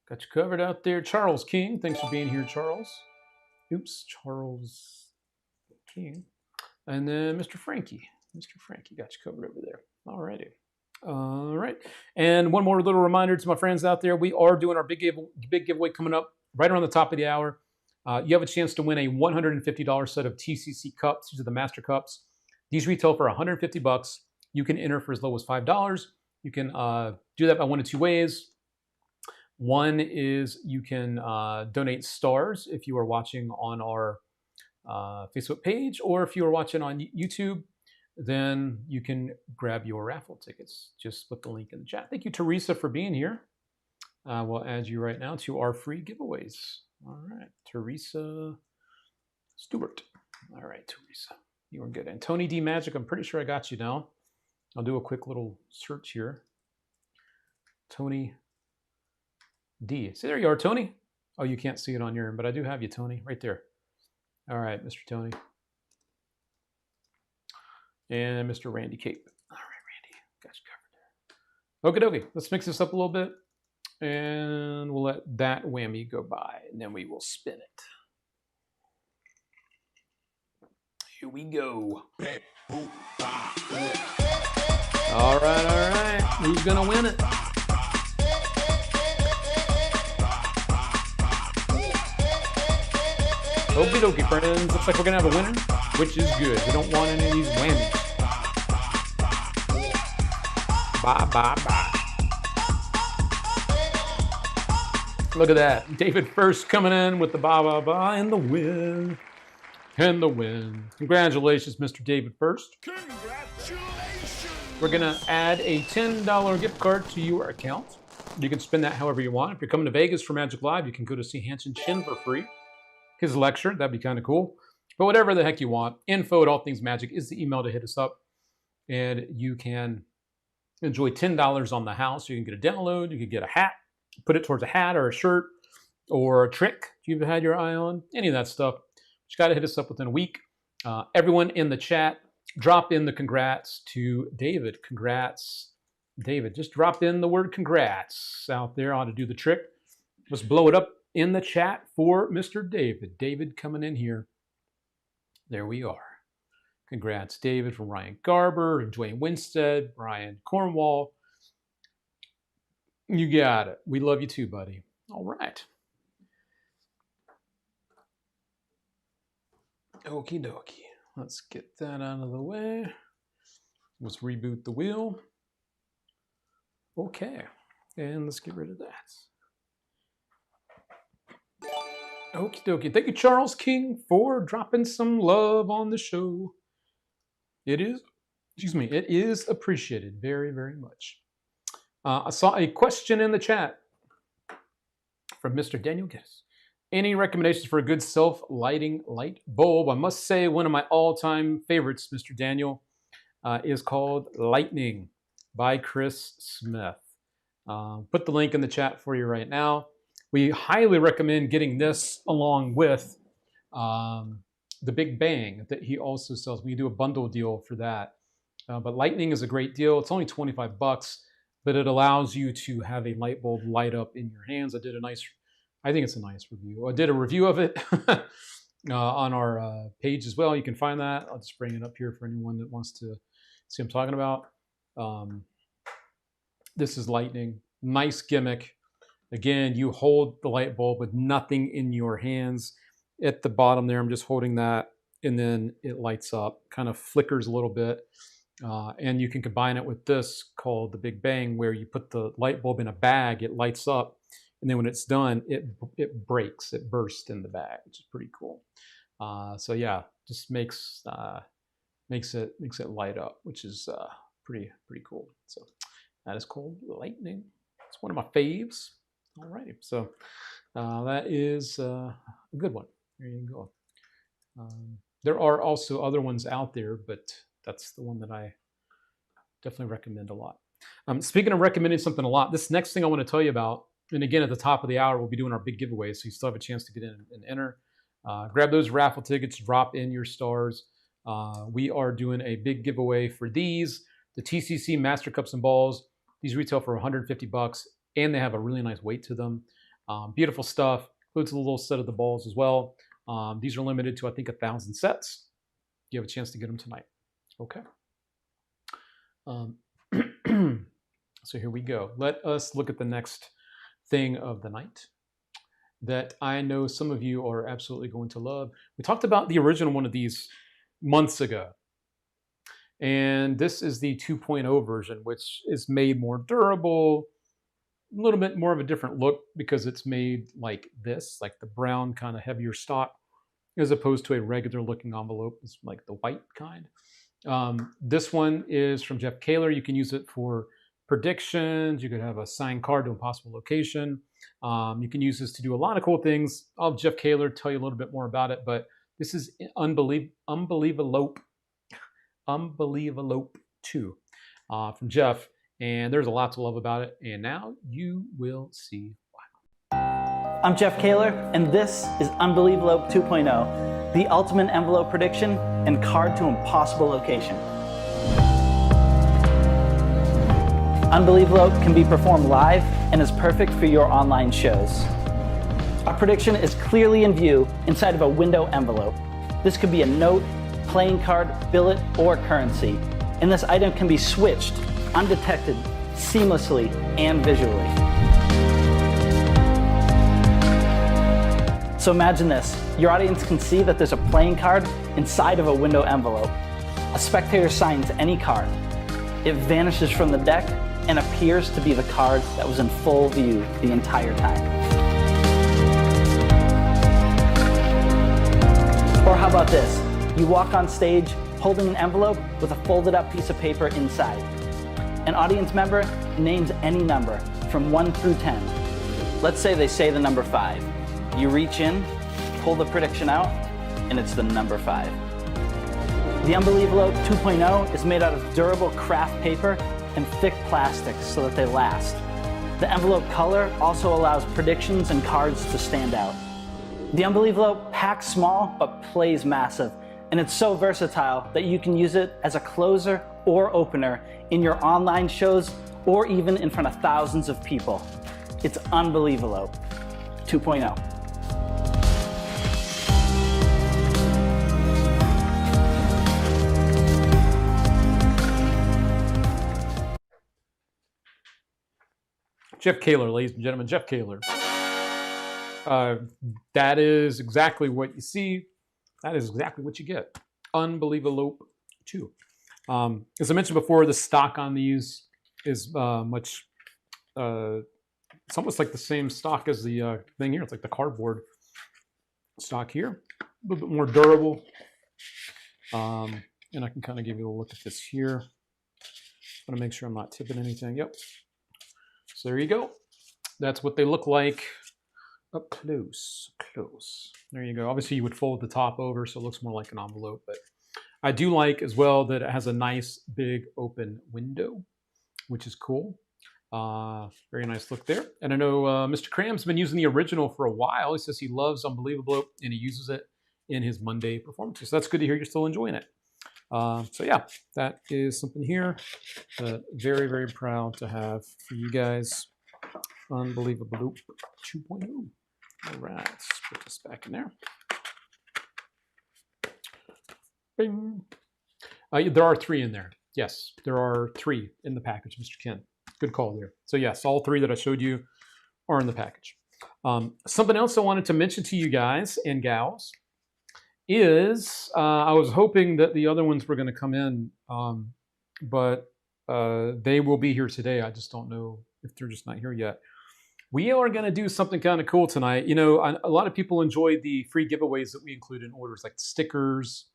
Got you covered out there. Charles King. Thanks for being here, Charles. Oops, Charles King. And then Mr. Frankie. Mr. Frankie got you covered over there. All righty. All right. And one more little reminder to my friends out there. We are doing our big giveaway coming up right around the top of the hour. You have a chance to win a $150 set of TCC cups. These are the Master Cups. These retail for $150. You can enter for as low as $5. You can do that by one of two ways. One is you can donate stars if you are watching on our Facebook page, or if you are watching on YouTube, then you can grab your raffle tickets. Just put the link in the chat. Thank you, Teresa, for being here. We'll add you right now to our free giveaways. All right, Teresa Stewart. All right, Teresa, you were good. And Tony D Magic, I'm pretty sure I got you now. I'll do a quick little search here. Tony D. See, there you are, Tony. Oh, you can't see it on your end, but I do have you, Tony, right there. All right, Mr. Tony. And Mr. Randy Cape. All right, Randy, got you covered there. Okay, let's mix this up a little bit. And we'll let that whammy go by, and then we will spin it. Here we go. All right. Who's gonna win it? Okie dokie, friends. Looks like we're gonna have a winner, which is good. We don't want any of these whammies. Bye. Look at that. David First coming in with the ba and the win. And the win. Congratulations, Mr. David First.
Congratulations!
We're going to add a $10 gift card to your account. You can spend that however you want. If you're coming to Vegas for Magic Live, you can go to see Hanson Chin for free. His lecture, that'd be kind of cool. But whatever the heck you want, info@allthingsmagic is the email to hit us up. And you can enjoy $10 on the house. You can get a download. You can get a hat. Put it towards a hat or a shirt or a trick you've had your eye on, any of that stuff. You got to hit us up within a week. Everyone in the chat, drop in the congrats to David. Congrats, David. Just drop in the word congrats out there on to do the trick. Let's blow it up in the chat for Mr. David. David coming in here. There we are. Congrats, David, from Ryan Garber, Dwayne Winstead, Brian Cornwall. You got it. We love you too, buddy. All right. Okie dokie. Let's get that out of the way. Let's reboot the wheel. Okay. And let's get rid of that. Okie dokie. Thank you, Charles King, for dropping some love on the show. It is appreciated very, very much. I saw a question in the chat from Mr. Daniel Gittes. Any recommendations for a good self-lighting light bulb? I must say one of my all-time favorites, Mr. Daniel, is called Lightning by Chris Smith. Put the link in the chat for you right now. We highly recommend getting this along with the Big Bang that he also sells. We do a bundle deal for that. But Lightning is a great deal. It's only $25, but it allows you to have a light bulb light up in your hands. I think it's a nice review. I did a review of it on our page as well. You can find that. I'll just bring it up here for anyone that wants to see what I'm talking about. This is Lightning. Nice gimmick. Again, you hold the light bulb with nothing in your hands. At the bottom there, I'm just holding that, and then it lights up, kind of flickers a little bit. And you can combine it with this called the Big Bang, where you put the light bulb in a bag, it lights up, and then when it's done, it breaks, it bursts in the bag, which is pretty cool. So yeah, just makes it light up, which is pretty cool. So that is called Lightning. It's one of my faves. Alrighty, so that is a good one. There you go. There are also other ones out there, but that's the one that I definitely recommend a lot. Speaking of recommending something a lot, this next thing I want to tell you about, and again, at the top of the hour, we'll be doing our big giveaway, so you still have a chance to get in and enter. Grab those raffle tickets, drop in your stars. We are doing a big giveaway for these, the TCC Master Cups and Balls. These retail for $150, and they have a really nice weight to them. Beautiful stuff. Includes a little set of the balls as well. These are limited to, I think, 1,000 sets. You have a chance to get them tonight. Okay. So here we go. Let us look at the next thing of the night that I know some of you are absolutely going to love. We talked about the original one of these months ago. And this is the 2.0 version, which is made more durable, a little bit more of a different look because it's made like this, like the brown kind of heavier stock, as opposed to a regular looking envelope. It's like the white kind. This one is from Jeff Kaler. You can use it for predictions. You could have a signed card to a possible location. You can use this to do a lot of cool things. I'll have Jeff Kaler tell you a little bit more about it, but this is Unbelievalope 2 from Jeff. And there's a lot to love about it. And now you will see why.
I'm Jeff Kaler, and this is Unbelievalope 2.0, the ultimate envelope prediction and card to impossible location. Unbelievalope can be performed live and is perfect for your online shows. Our prediction is clearly in view inside of a window envelope. This could be a note, playing card, billet, or currency. And this item can be switched undetected, seamlessly, and visually. So imagine this. Your audience can see that there's a playing card inside of a window envelope. A spectator signs any card. It vanishes from the deck and appears to be the card that was in full view the entire time. Or how about this? You walk on stage holding an envelope with a folded up piece of paper inside. An audience member names any number from 1 through 10. Let's say they say the number 5. You reach in, pull the prediction out, and it's the number 5. The Unbelievalope 2.0 is made out of durable craft paper and thick plastic so that they last. The envelope color also allows predictions and cards to stand out. The Unbelievalope packs small but plays massive, and it's so versatile that you can use it as a closer or opener in your online shows or even in front of thousands of people. It's Unbelievalope 2.0.
Jeff Kaler, ladies and gentlemen, Jeff Kaler. That is exactly what you see. That is exactly what you get. Unbelievalope 2. As I mentioned before, the stock on these is much, it's almost like the same stock as the thing here. It's like the cardboard stock here. A little bit more durable. And I can kind of give you a look at this here. I want to make sure I'm not tipping anything. Yep. So there you go. That's what they look like up close. There you go. Obviously, you would fold the top over so it looks more like an envelope, but I do like as well that it has a nice big open window, which is cool. Very nice look there. And I know Mr. Cram's been using the original for a while. He says he loves Unbelievable and he uses it in his Monday performances. So that's good to hear you're still enjoying it. So yeah, that is something here that very, very proud to have for you guys. Unbelievable 2.0. All right, let's put this back in there. Bing. There are 3 in there. Yes, there are 3 in the package, Mr. Ken. Good call there. So yes, all 3 that I showed you are in the package. Something else I wanted to mention to you guys and gals is I was hoping that the other ones were going to come in, but they will be here today. I just don't know if they're just not here yet. We are going to do something kind of cool tonight. You know, a lot of people enjoy the free giveaways that we include in orders, like stickers,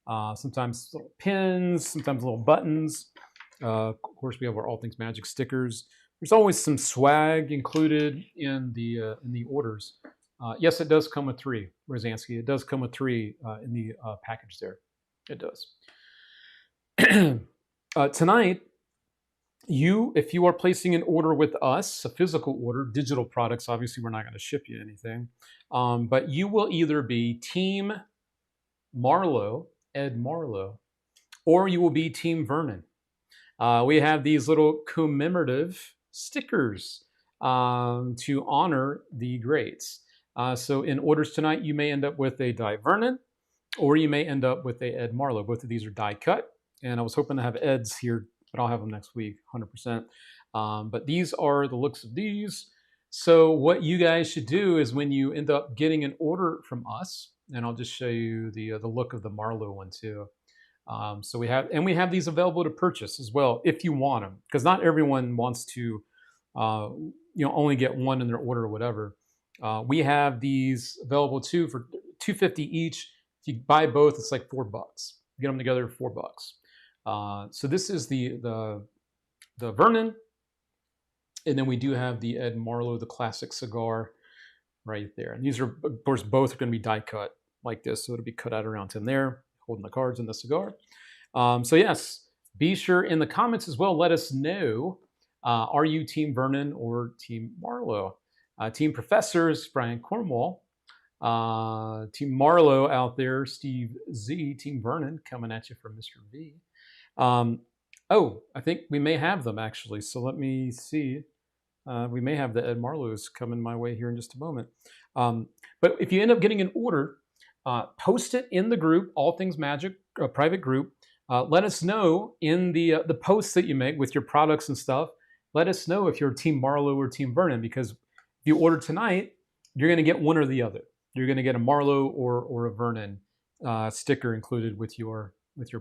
sometimes little pins, sometimes little buttons. Of course, we have our All Things Magic stickers. There's always some swag included in the orders. Yes, it does come with 3, Rosansky. It does come with 3 in the package there. It does. Tonight, if you are placing an order with us, a physical order, digital products, obviously we're not going to ship you anything, but you will either be Team Marlowe, Ed Marlowe, or you will be Team Vernon. We have these little commemorative stickers to honor the greats. So in orders tonight, you may end up with a Die Vernon, or you may end up with a Ed Marlowe. Both of these are die cut, and I was hoping to have Ed's here, but I'll have them next week, 100%. But these are the looks of these. So what you guys should do is when you end up getting an order from us, and I'll just show you the look of the Marlowe one too. So we have these available to purchase as well if you want them, because not everyone wants to only get one in their order or whatever. We have these available too for $2.50 each. If you buy both, it's like $4. You get them together for $4. So this is the Vernon, and then we do have the Ed Marlowe, the classic cigar, right there. And these are, of course, both are going to be die cut like this, so it'll be cut out around 10 there, holding the cards and the cigar. So yes, be sure in the comments as well, let us know, are you Team Vernon or Team Marlowe? Team Professors, Brian Cornwall. Team Marlowe out there, Steve Z. Team Vernon coming at you from Mr. V. Oh, I think we may have them actually. So let me see. We may have the Ed Marlowe's coming my way here in just a moment. But if you end up getting an order, post it in the group, All Things Magic private group. Let us know in the posts that you make with your products and stuff. Let us know if you're Team Marlowe or Team Vernon, because if you order tonight, you're going to get one or the other. You're going to get a Marlowe or a Vernon sticker included with your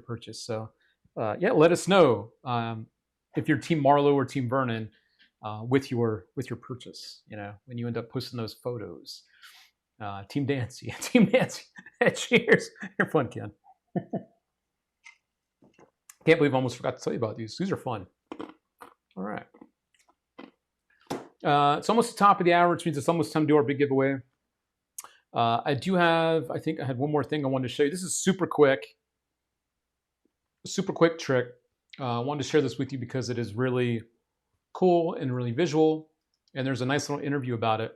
purchase. So yeah, let us know if you're Team Marlowe or Team Vernon with your purchase. You know, when you end up posting those photos. Team Dancy, Team Dancy. Cheers! You're fun, Ken. Can't believe I almost forgot to tell you about these. These are fun. All right. It's almost the top of the hour, which means it's almost time to do our big giveaway. I think I had one more thing I wanted to show you. This is super quick trick. I wanted to share this with you because it is really cool and really visual, and there's a nice little interview about it.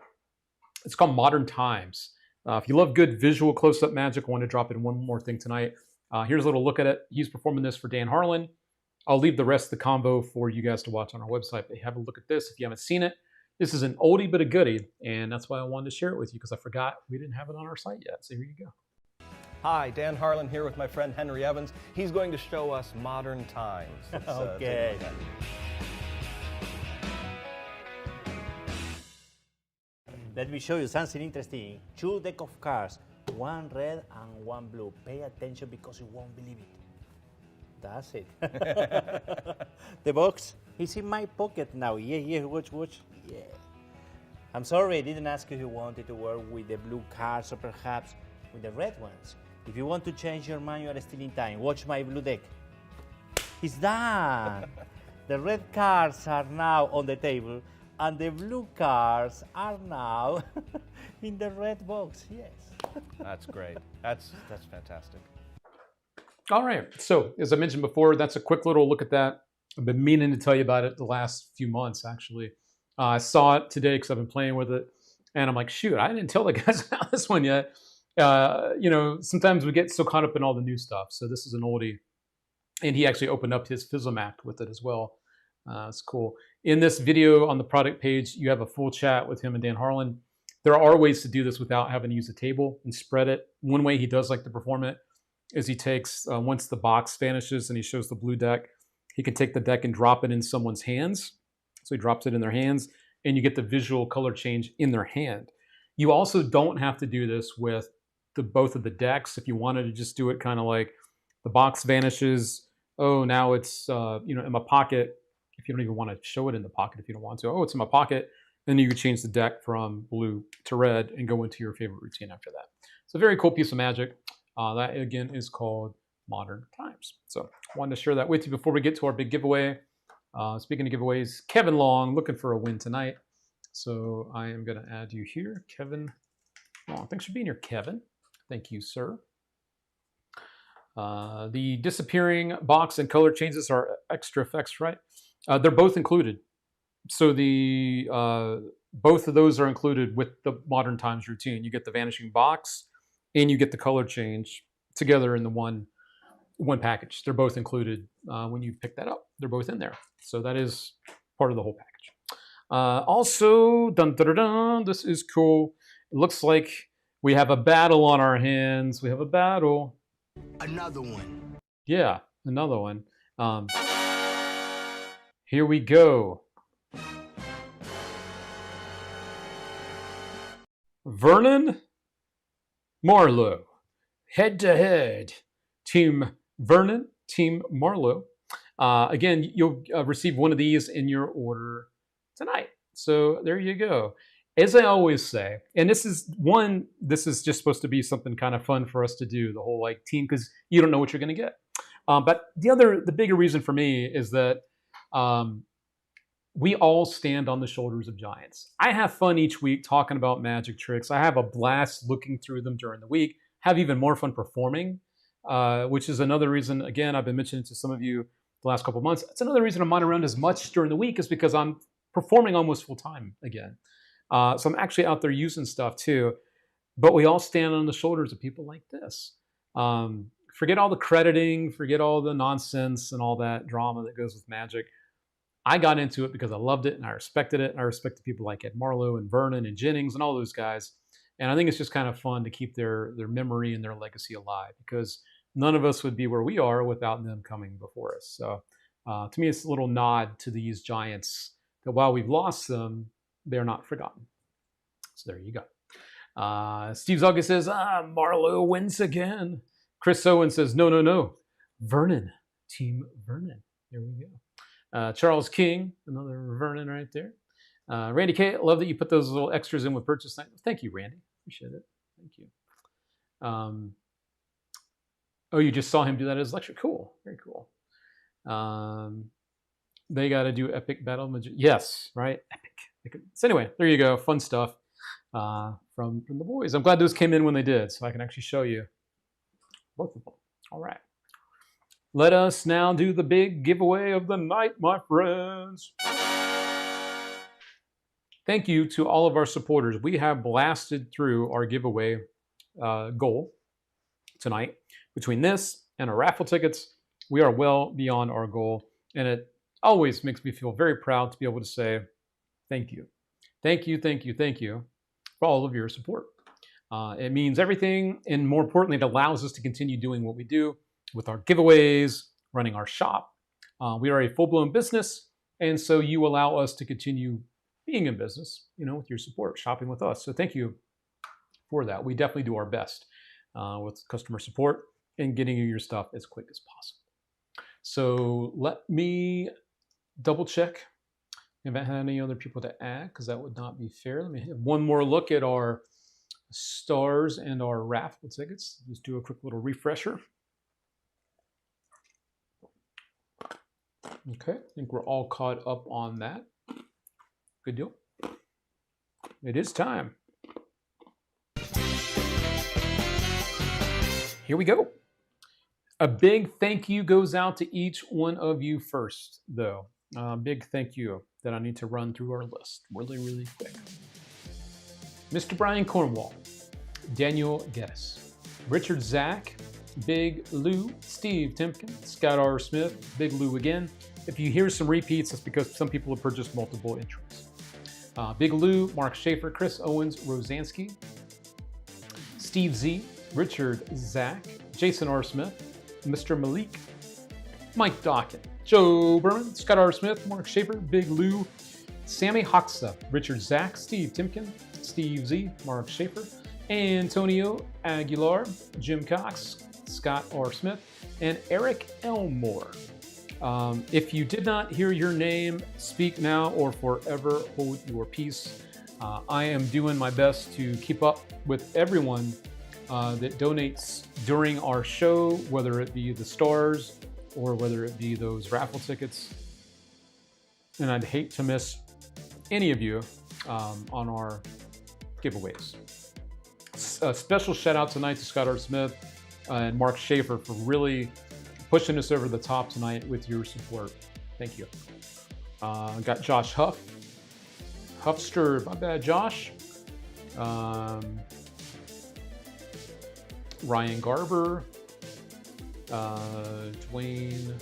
It's called Modern Times. If you love good visual close-up magic, I want to drop in one more thing tonight. Here's a little look at it. He's performing this for Dan Harlan. I'll leave the rest of the convo for you guys to watch on our website, but have a look at this if you haven't seen it. This is an oldie but a goodie, and that's why I wanted to share it with you, because I forgot we didn't have it on our site yet. So here you go.
Hi, Dan Harlan here with my friend Henry Evans. He's going to show us Modern Times.
Okay. Let me show you something interesting. 2 decks of cards, 1 red and 1 blue. Pay attention because you won't believe it. That's it. The box is in my pocket now. Yeah, watch. Yeah. I'm sorry, I didn't ask if you wanted to work with the blue cards or perhaps with the red ones. If you want to change your mind, you are still in time. Watch my blue deck. It's done. The red cards are now on the table, And the blue cars are now in the red box, yes.
That's great. That's fantastic.
All right. So, as I mentioned before, that's a quick little look at that. I've been meaning to tell you about it the last few months, actually. I saw it today because I've been playing with it. And I'm like, shoot, I didn't tell the guys about this one yet. Sometimes we get so caught up in all the new stuff. So, this is an oldie. And he actually opened up his Fizzlemac with it as well. It's cool. In this video on the product page, you have a full chat with him and Dan Harlan. There are ways to do this without having to use a table and spread it. One way he does like to perform it is he takes, once the box vanishes and he shows the blue deck, he can take the deck and drop it in someone's hands. So he drops it in their hands and you get the visual color change in their hand. You also don't have to do this with both of the decks. If you wanted to just do it kind of like the box vanishes, oh, now it's in my pocket. If you don't even want to show it in the pocket, if you don't want to, oh, it's in my pocket. Then you can change the deck from blue to red and go into your favorite routine after that. It's a very cool piece of magic. That again is called Modern Times. So I wanted to share that with you before we get to our big giveaway. Speaking of giveaways, Kevin Long looking for a win tonight. So I am going to add you here, Kevin Long. Thanks for being here, Kevin. Thank you, sir. The disappearing box and color changes are extra effects, right? They're both included. So the both of those are included with the Modern Times routine. You get the vanishing box and you get the color change together in the one package. They're both included when you pick that up. They're both in there. So that is part of the whole package. Also, dun, dun, dun, dun, this is cool. It looks like we have a battle on our hands. We have a battle.
Another one.
Yeah, another one. Here we go. Vernon Marlowe, head to head. Team Vernon, Team Marlowe. Again, you'll receive one of these in your order tonight. So there you go. As I always say, and this is just supposed to be something kind of fun for us to do, the whole like team, because you don't know what you're going to get. But the bigger reason for me is that we all stand on the shoulders of giants. I have fun each week talking about magic tricks. I have a blast looking through them during the week, have even more fun performing, which is another reason, again, I've been mentioning to some of you the last couple of months. It's another reason I'm not around as much during the week is because I'm performing almost full time again. So I'm actually out there using stuff too. But we all stand on the shoulders of people like this. Forget all the crediting, forget all the nonsense and all that drama that goes with magic. I got into it because I loved it and I respected it. And I respected people like Ed Marlowe and Vernon and Jennings and all those guys. And I think it's just kind of fun to keep their memory and their legacy alive because none of us would be where we are without them coming before us. So to me, it's a little nod to these giants that while we've lost them, they're not forgotten. So there you go. Steve Zugga says, Marlowe wins again. Chris Owen says, no. Vernon, Team Vernon. There we go. Charles King, another Vernon right there. Randy K, I love that you put those little extras in with purchase night. Thank you, Randy. Appreciate it. Thank you. Oh, you just saw him do that as lecture. Cool. Very cool. They got to do epic battle. Yes, right? Epic. So anyway, there you go. Fun stuff from the boys. I'm glad those came in when they did, so I can actually show you both of them. All right. Let us now do the big giveaway of the night, my friends. Thank you to all of our supporters. We have blasted through our giveaway goal tonight. Between this and our raffle tickets, we are well beyond our goal. And it always makes me feel very proud to be able to say thank you. Thank you for all of your support. It means everything, and more importantly, it allows us to continue doing what we do with our giveaways, running our shop. We are a full-blown business, and so you allow us to continue being in business, with your support, shopping with us. So thank you for that. We definitely do our best with customer support and getting you your stuff as quick as possible. So let me double check if I had any other people to add, because that would not be fair. Let me have one more look at our stars and our raffle tickets. Just do a quick little refresher. Okay, I think we're all caught up on that. Good deal. It is time. Here we go. A big thank you goes out to each one of you first, though. Big thank you that I need to run through our list really, really quick. Mr. Brian Cornwall, Daniel Guess, Richard Zach, Big Lou, Steve Timken, Scott R. Smith, Big Lou again. If you hear some repeats, it's because some people have purchased multiple entries. Big Lou, Mark Schaefer, Chris Owens, Rosansky, Steve Z, Richard Zach, Jason R. Smith, Mr. Malik, Mike Dawkins, Joe Berman, Scott R. Smith, Mark Schaefer, Big Lou, Sammy Hoxha, Richard Zach, Steve Timken, Steve Z, Mark Schaefer, Antonio Aguilar, Jim Cox, Scott R. Smith, and Eric Elmore. If you did not hear your name, speak now or forever hold your peace. I am doing my best to keep up with everyone that donates during our show, whether it be the stars or whether it be those raffle tickets. And I'd hate to miss any of you on our giveaways. A special shout out tonight to Scott R. Smith and Mark Schaefer for really pushing us over the top tonight with your support. Thank you. Got Josh Huffster, my bad, Josh. Ryan Garber, Dwayne.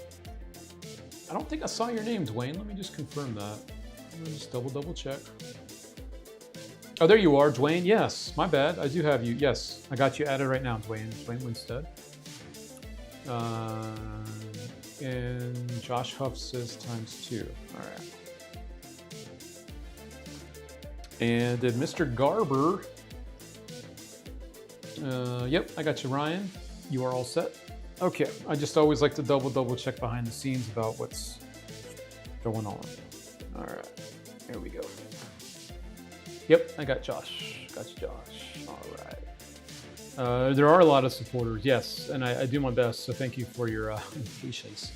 I don't think I saw your name, Dwayne. Let me just confirm that. Let me just double check. Oh, there you are, Dwayne. Yes, my bad. I do have you. Yes, I got you added right now, Dwayne. Dwayne Winstead. And Josh Huff says ×2. All right. And then Mr. Garber. Yep, I got you, Ryan. You are all set. Okay, I just always like to double check behind the scenes about what's going on. All right, here we go. Yep, I got Josh. Got you, Josh. All right. There are a lot of supporters, yes, and I do my best. So thank you for your patience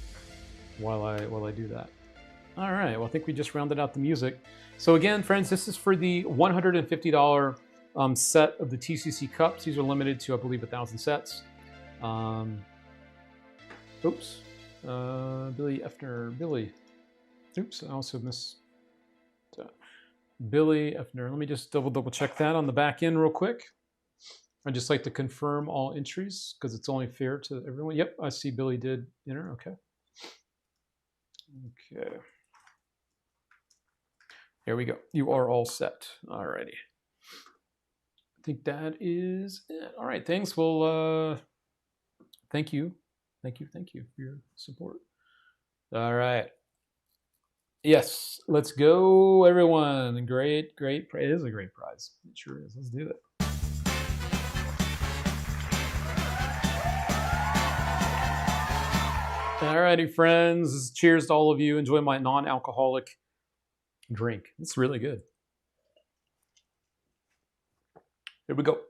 while I do that. All right. Well, I think we just rounded out the music. So again, friends, this is for the $150 set of the TCC cups. These are limited to, I believe, 1,000 sets. Oops. Billy Effner. Billy. Oops. I also missed. Billy Effner. Let me just double check that on the back end real quick. I'd just like to confirm all entries because it's only fair to everyone. Yep, I see Billy did enter. Okay. Okay. There we go. You are all set. Alrighty. I think that is it. All right. Thanks. Well, thank you. Thank you for your support. All right. Yes, let's go, everyone. Great. It is a great prize. It sure is. Let's do it. Alrighty, friends. Cheers to all of you. Enjoy my non-alcoholic drink. It's really good. Here we go.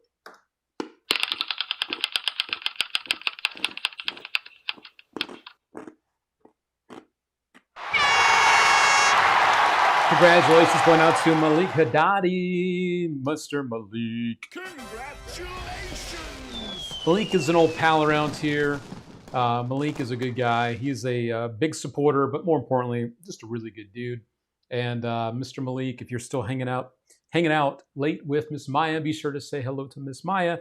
Congratulations going out to Malik Haddadi, Mr. Malik.
Congratulations!
Malik is an old pal around here. Malik is a good guy. He's a big supporter, but more importantly, just a really good dude. And Mr. Malik, if you're still hanging out late with Miss Maya, be sure to say hello to Miss Maya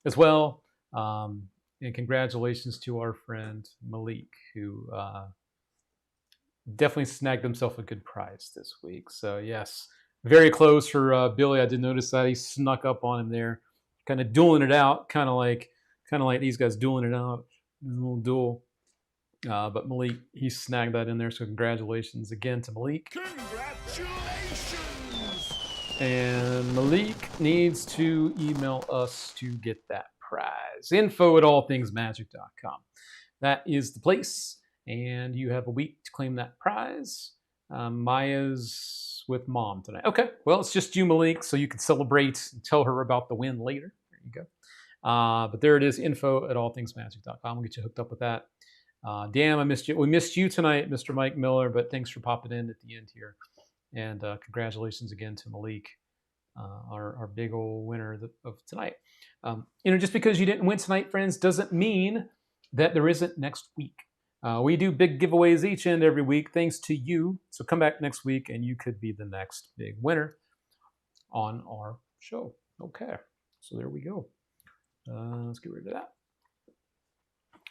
as well. And congratulations to our friend Malik, who definitely snagged himself a good prize this week. So yes, very close for Billy. I did notice that he snuck up on him there, kind of dueling it out, kind of like these guys dueling it out, a little duel. But Malik, he snagged that in there. So congratulations again to Malik.
Congratulations!
And Malik needs to email us to get that prize. info@allthingsmagic.com. That is the place. And you have a week to claim that prize. Maya's with mom tonight. Okay, well, it's just you, Malik, so you can celebrate and tell her about the win later. There you go. But there it is, info@allthingsmagic.com. We'll get you hooked up with that. Damn, I missed you. We missed you tonight, Mr. Mike Miller, but thanks for popping in at the end here. And congratulations again to Malik, our big old winner of tonight. Just because you didn't win tonight, friends, doesn't mean that there isn't next week. We do big giveaways each and every week, thanks to you. So come back next week, and you could be the next big winner on our show. Okay, so there we go. Let's get rid of that.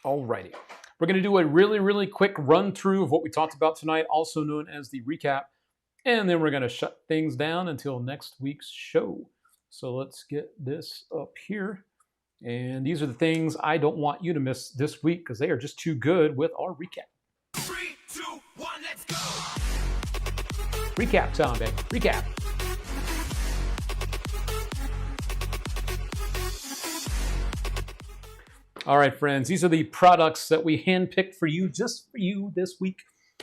Alrighty. We're going to do a really, really quick run through of what we talked about tonight, also known as the recap. And then we're going to shut things down until next week's show. So let's get this up here. And these are the things I don't want you to miss this week because they are just too good with our recap.
3, 2, 1, let's go!
Recap time, baby. Recap. All right, friends. These are the products that we handpicked for you, just for you this week.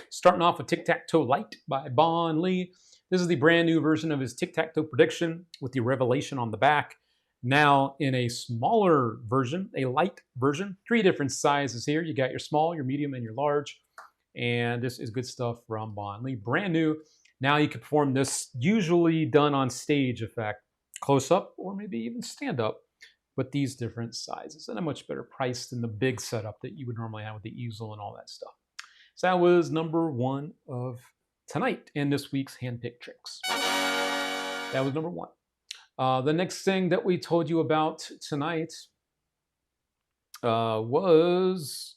Starting off with Tic-Tac-Toe Light by Bon Lee. This is the brand new version of his Tic-Tac-Toe prediction with the revelation on the back. Now in a smaller version, a light version. 3 different sizes here. You got your small, your medium, and your large. And this is good stuff from Bon Lee. Brand new. Now you can perform this usually done on stage effect, close up or maybe even stand up with these different sizes. And a much better price than the big setup that you would normally have with the easel and all that stuff. So that was number 1 of tonight in this week's Handpicked Tricks. That was number 1. The next thing that we told you about tonight was,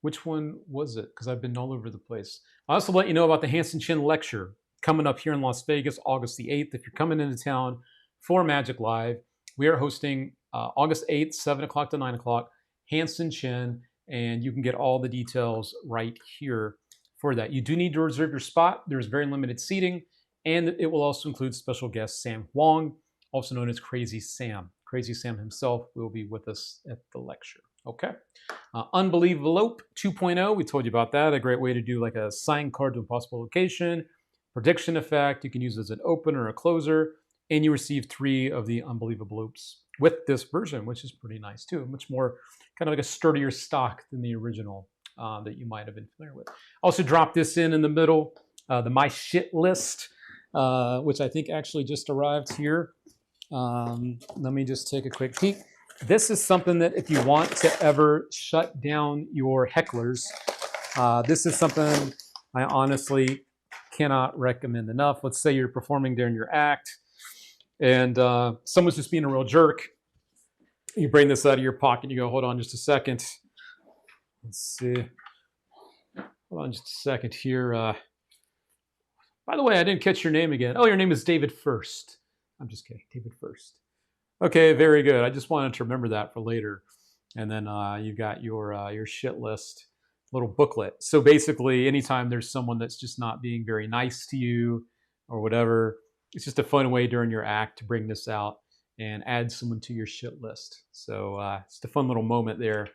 which one was it? Because I've been all over the place. I also let you know about the Hansen Chin lecture coming up here in Las Vegas, August the 8th. If you're coming into town for Magic Live, we are hosting August 8th, 7 o'clock to 9 o'clock, Hansen Chin, and you can get all the details right here for that. You do need to reserve your spot. There's very limited seating, and it will also include special guest Sam Huang, also known as Crazy Sam. Crazy Sam himself will be with us at the lecture. Okay. Unbelievable 2.0, we told you about that. A great way to do like a sign card to a possible location, prediction effect. You can use it as an opener or a closer, and you receive 3 of the Unbelievable Loops with this version, which is pretty nice too. Much more kind of like a sturdier stock than the original that you might have been familiar with. Also dropped this in the middle, the My Shit list, which I think actually just arrived here. Let me just take a quick peek. This is something that if you want to ever shut down your hecklers, this is something I honestly cannot recommend enough. Let's say you're performing during your act and someone's just being a real jerk. You bring this out of your pocket, you go, hold on just a second. Let's see. Hold on just a second here. By the way, I didn't catch your name again. Oh, your name is David First. I'm just kidding, David First. Okay, very good. I just wanted to remember that for later. And then you got your shit list little booklet. So basically, anytime there's someone that's just not being very nice to you or whatever, it's just a fun way during your act to bring this out and add someone to your shit list. So it's a fun little moment there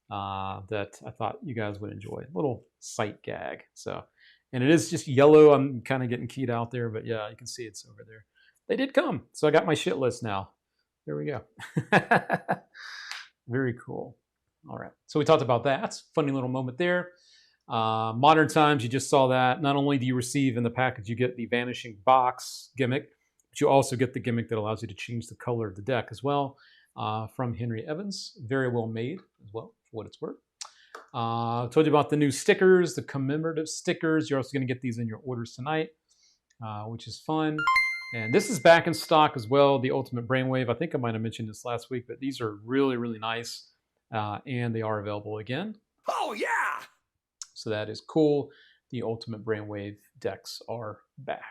that I thought you guys would enjoy. A little sight gag. So, and it is just yellow. I'm kind of getting keyed out there, but yeah, you can see it's over there. They did come. So I got my shit list now. There we go. Very cool. All right. So we talked about that. Funny little moment there. Modern Times, you just saw that. Not only do you receive in the package, you get the Vanishing Box gimmick, but you also get the gimmick that allows you to change the color of the deck as well from Henry Evans. Very well made as well, for what it's worth. I told you about the new stickers, the commemorative stickers. You're also going to get these in your orders tonight, which is fun. And this is back in stock as well, the Ultimate Brainwave. I think I might have mentioned this last week, but these are really, really nice. And they are available again.
Oh, yeah!
So that is cool. The Ultimate Brainwave decks are back.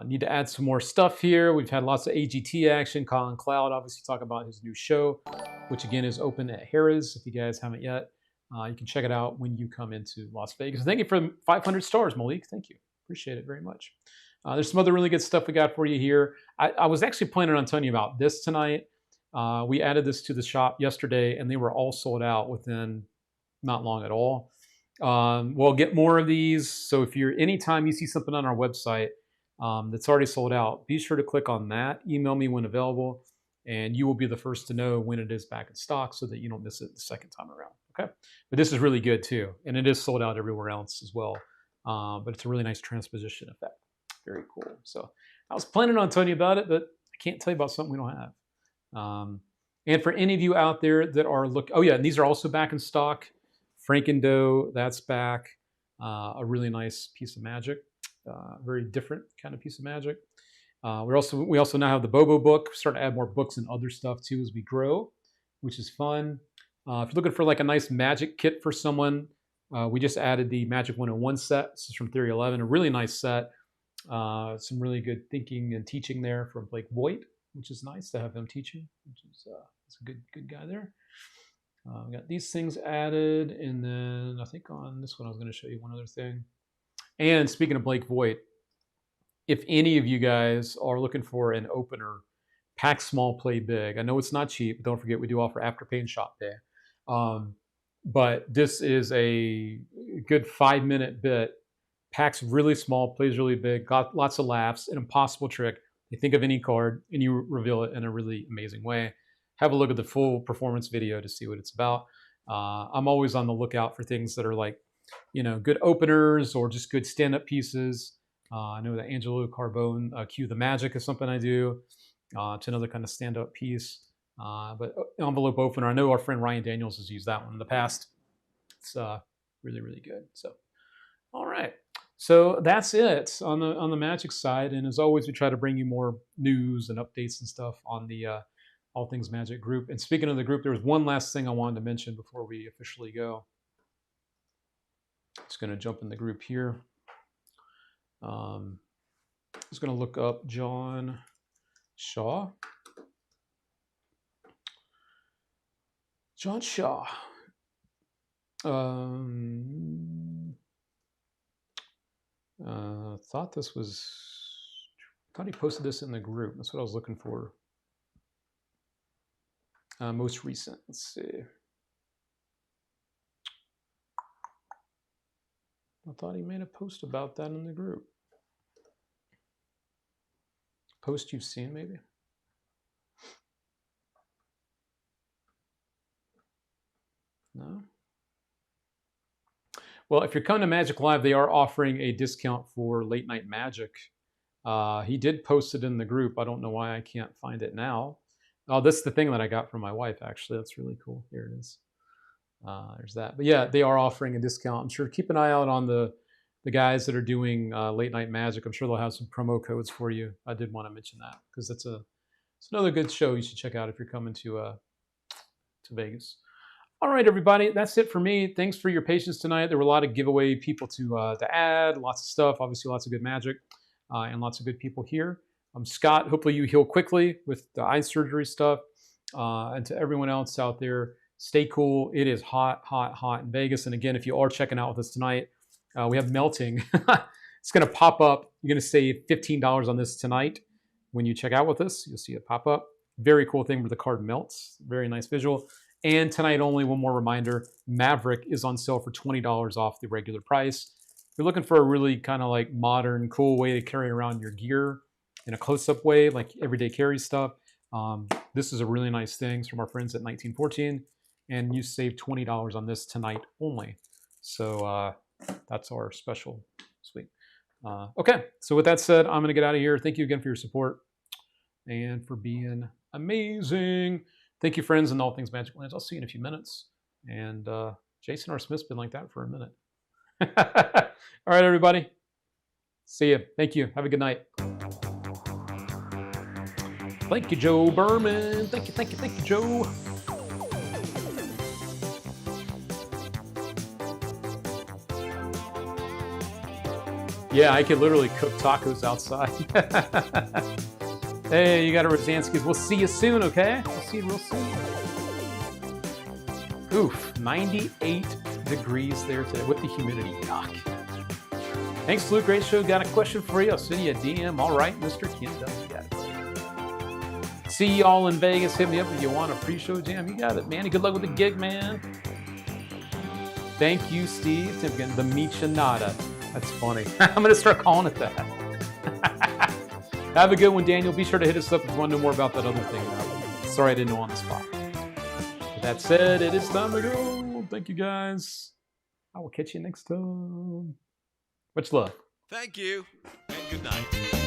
Need to add some more stuff here. We've had lots of AGT action. Colin Cloud obviously talk about his new show, which again is open at Harrah's. If you guys haven't yet, you can check it out when you come into Las Vegas. Thank you for 500 stars, Malik. Thank you. Appreciate it very much. There's some other really good stuff we got for you here. I was actually planning on telling you about this tonight. We added this to the shop yesterday, and they were all sold out within not long at all. We'll get more of these. So if anytime you see something on our website that's already sold out, be sure to click on that. Email me when available, and you will be the first to know when it is back in stock so that you don't miss it the second time around. Okay, but this is really good too, and it is sold out everywhere else as well. But it's a really nice transposition effect. Very cool. So I was planning on telling you about it, but I can't tell you about something we don't have. And for any of you out there that are oh yeah, and these are also back in stock. Franken-Do, that's back. A really nice piece of magic. Very different kind of piece of magic. We also now have the Bobo book. We're starting to add more books and other stuff too as we grow, which is fun. If you're looking for like a nice magic kit for someone, we just added the Magic 101 set. This is from Theory 11, a really nice set. Some really good thinking and teaching there from Blake Voigt, which is nice to have him teaching, which is it's a good guy there. We got these things added, and then I think on this one I was going to show you one other thing. And speaking of Blake Voigt, if any of you guys are looking for an opener, pack small, play big. I know it's not cheap, but don't forget we do offer Afterpay and Shop Pay. But this is a good 5-minute bit. Packs really small, plays really big, got lots of laughs, an impossible trick. You think of any card and you reveal it in a really amazing way. Have a look at the full performance video to see what it's about. I'm always on the lookout for things that are like, good openers or just good stand-up pieces. I know that Angelo Carbone, Cue the Magic is something I do. It's another kind of stand-up piece. But envelope opener, I know our friend Ryan Daniels has used that one in the past. It's really, really good. So, all right. So that's it on the Magic side. And as always, we try to bring you more news and updates and stuff on the All Things Magic group. And speaking of the group, there was one last thing I wanted to mention before we officially go. Just going to jump in the group here. Just going to look up John Shaw. John Shaw. Thought he posted this in the group. That's what I was looking for. Most recent. Let's see. I thought he made a post about that in the group. Post you've seen, maybe? No? Well, if you're coming to Magic Live, they are offering a discount for Late Night Magic. He did post it in the group. I don't know why I can't find it now. Oh, that's the thing that I got from my wife, actually. That's really cool. Here it is. There's that. But yeah, they are offering a discount. I'm sure keep an eye out on the guys that are doing Late Night Magic. I'm sure they'll have some promo codes for you. I did want to mention that because it's another good show you should check out if you're coming to Vegas. All right, everybody, that's it for me. Thanks for your patience tonight. There were a lot of giveaway people to add, lots of stuff, obviously lots of good magic, and lots of good people here. Scott, hopefully you heal quickly with the eye surgery stuff. And to everyone else out there, stay cool. It is hot, hot, hot in Vegas. And again, if you are checking out with us tonight, we have Melting. It's going to pop up. You're going to save $15 on this tonight. When you check out with us, you'll see it pop up. Very cool thing where the card melts. Very nice visual. And tonight only, one more reminder, Maverick is on sale for $20 off the regular price. If you're looking for a really kind of like modern, cool way to carry around your gear in a close-up way, like everyday carry stuff, this is a really nice thing. It's from our friends at 1914. And you save $20 on this tonight only. So that's our special. Sweet. Okay, so with that said, I'm going to get out of here. Thank you again for your support and for being amazing. Thank you, friends, and All Things Magic Lands. I'll see you in a few minutes. And Jason R. Smith's been like that for a minute. All right, everybody. See you. Thank you. Have a good night. Thank you, Joe Berman. Thank you, Joe. Yeah, I could literally cook tacos outside. Hey, you got a Rosansky's. We'll see you soon, okay? We'll see you real soon. Oof, 98 degrees there today with the humidity. Yuck. Thanks, Luke. Great show. Got a question for you. I'll send you a DM. All right, Mr. Kendo. You got it. See y'all in Vegas. Hit me up if you want a pre-show jam. You got it, man. Good luck with the gig, man. Thank you, Steve. The Michelada. That's funny. I'm going to start calling it that. Have a good one, Daniel. Be sure to hit us up if you want to know more about that other thing. Sorry I didn't know on the spot. With that said, it is time to go. Thank you, guys. I will catch you next time. Much love.
Thank you. And good night.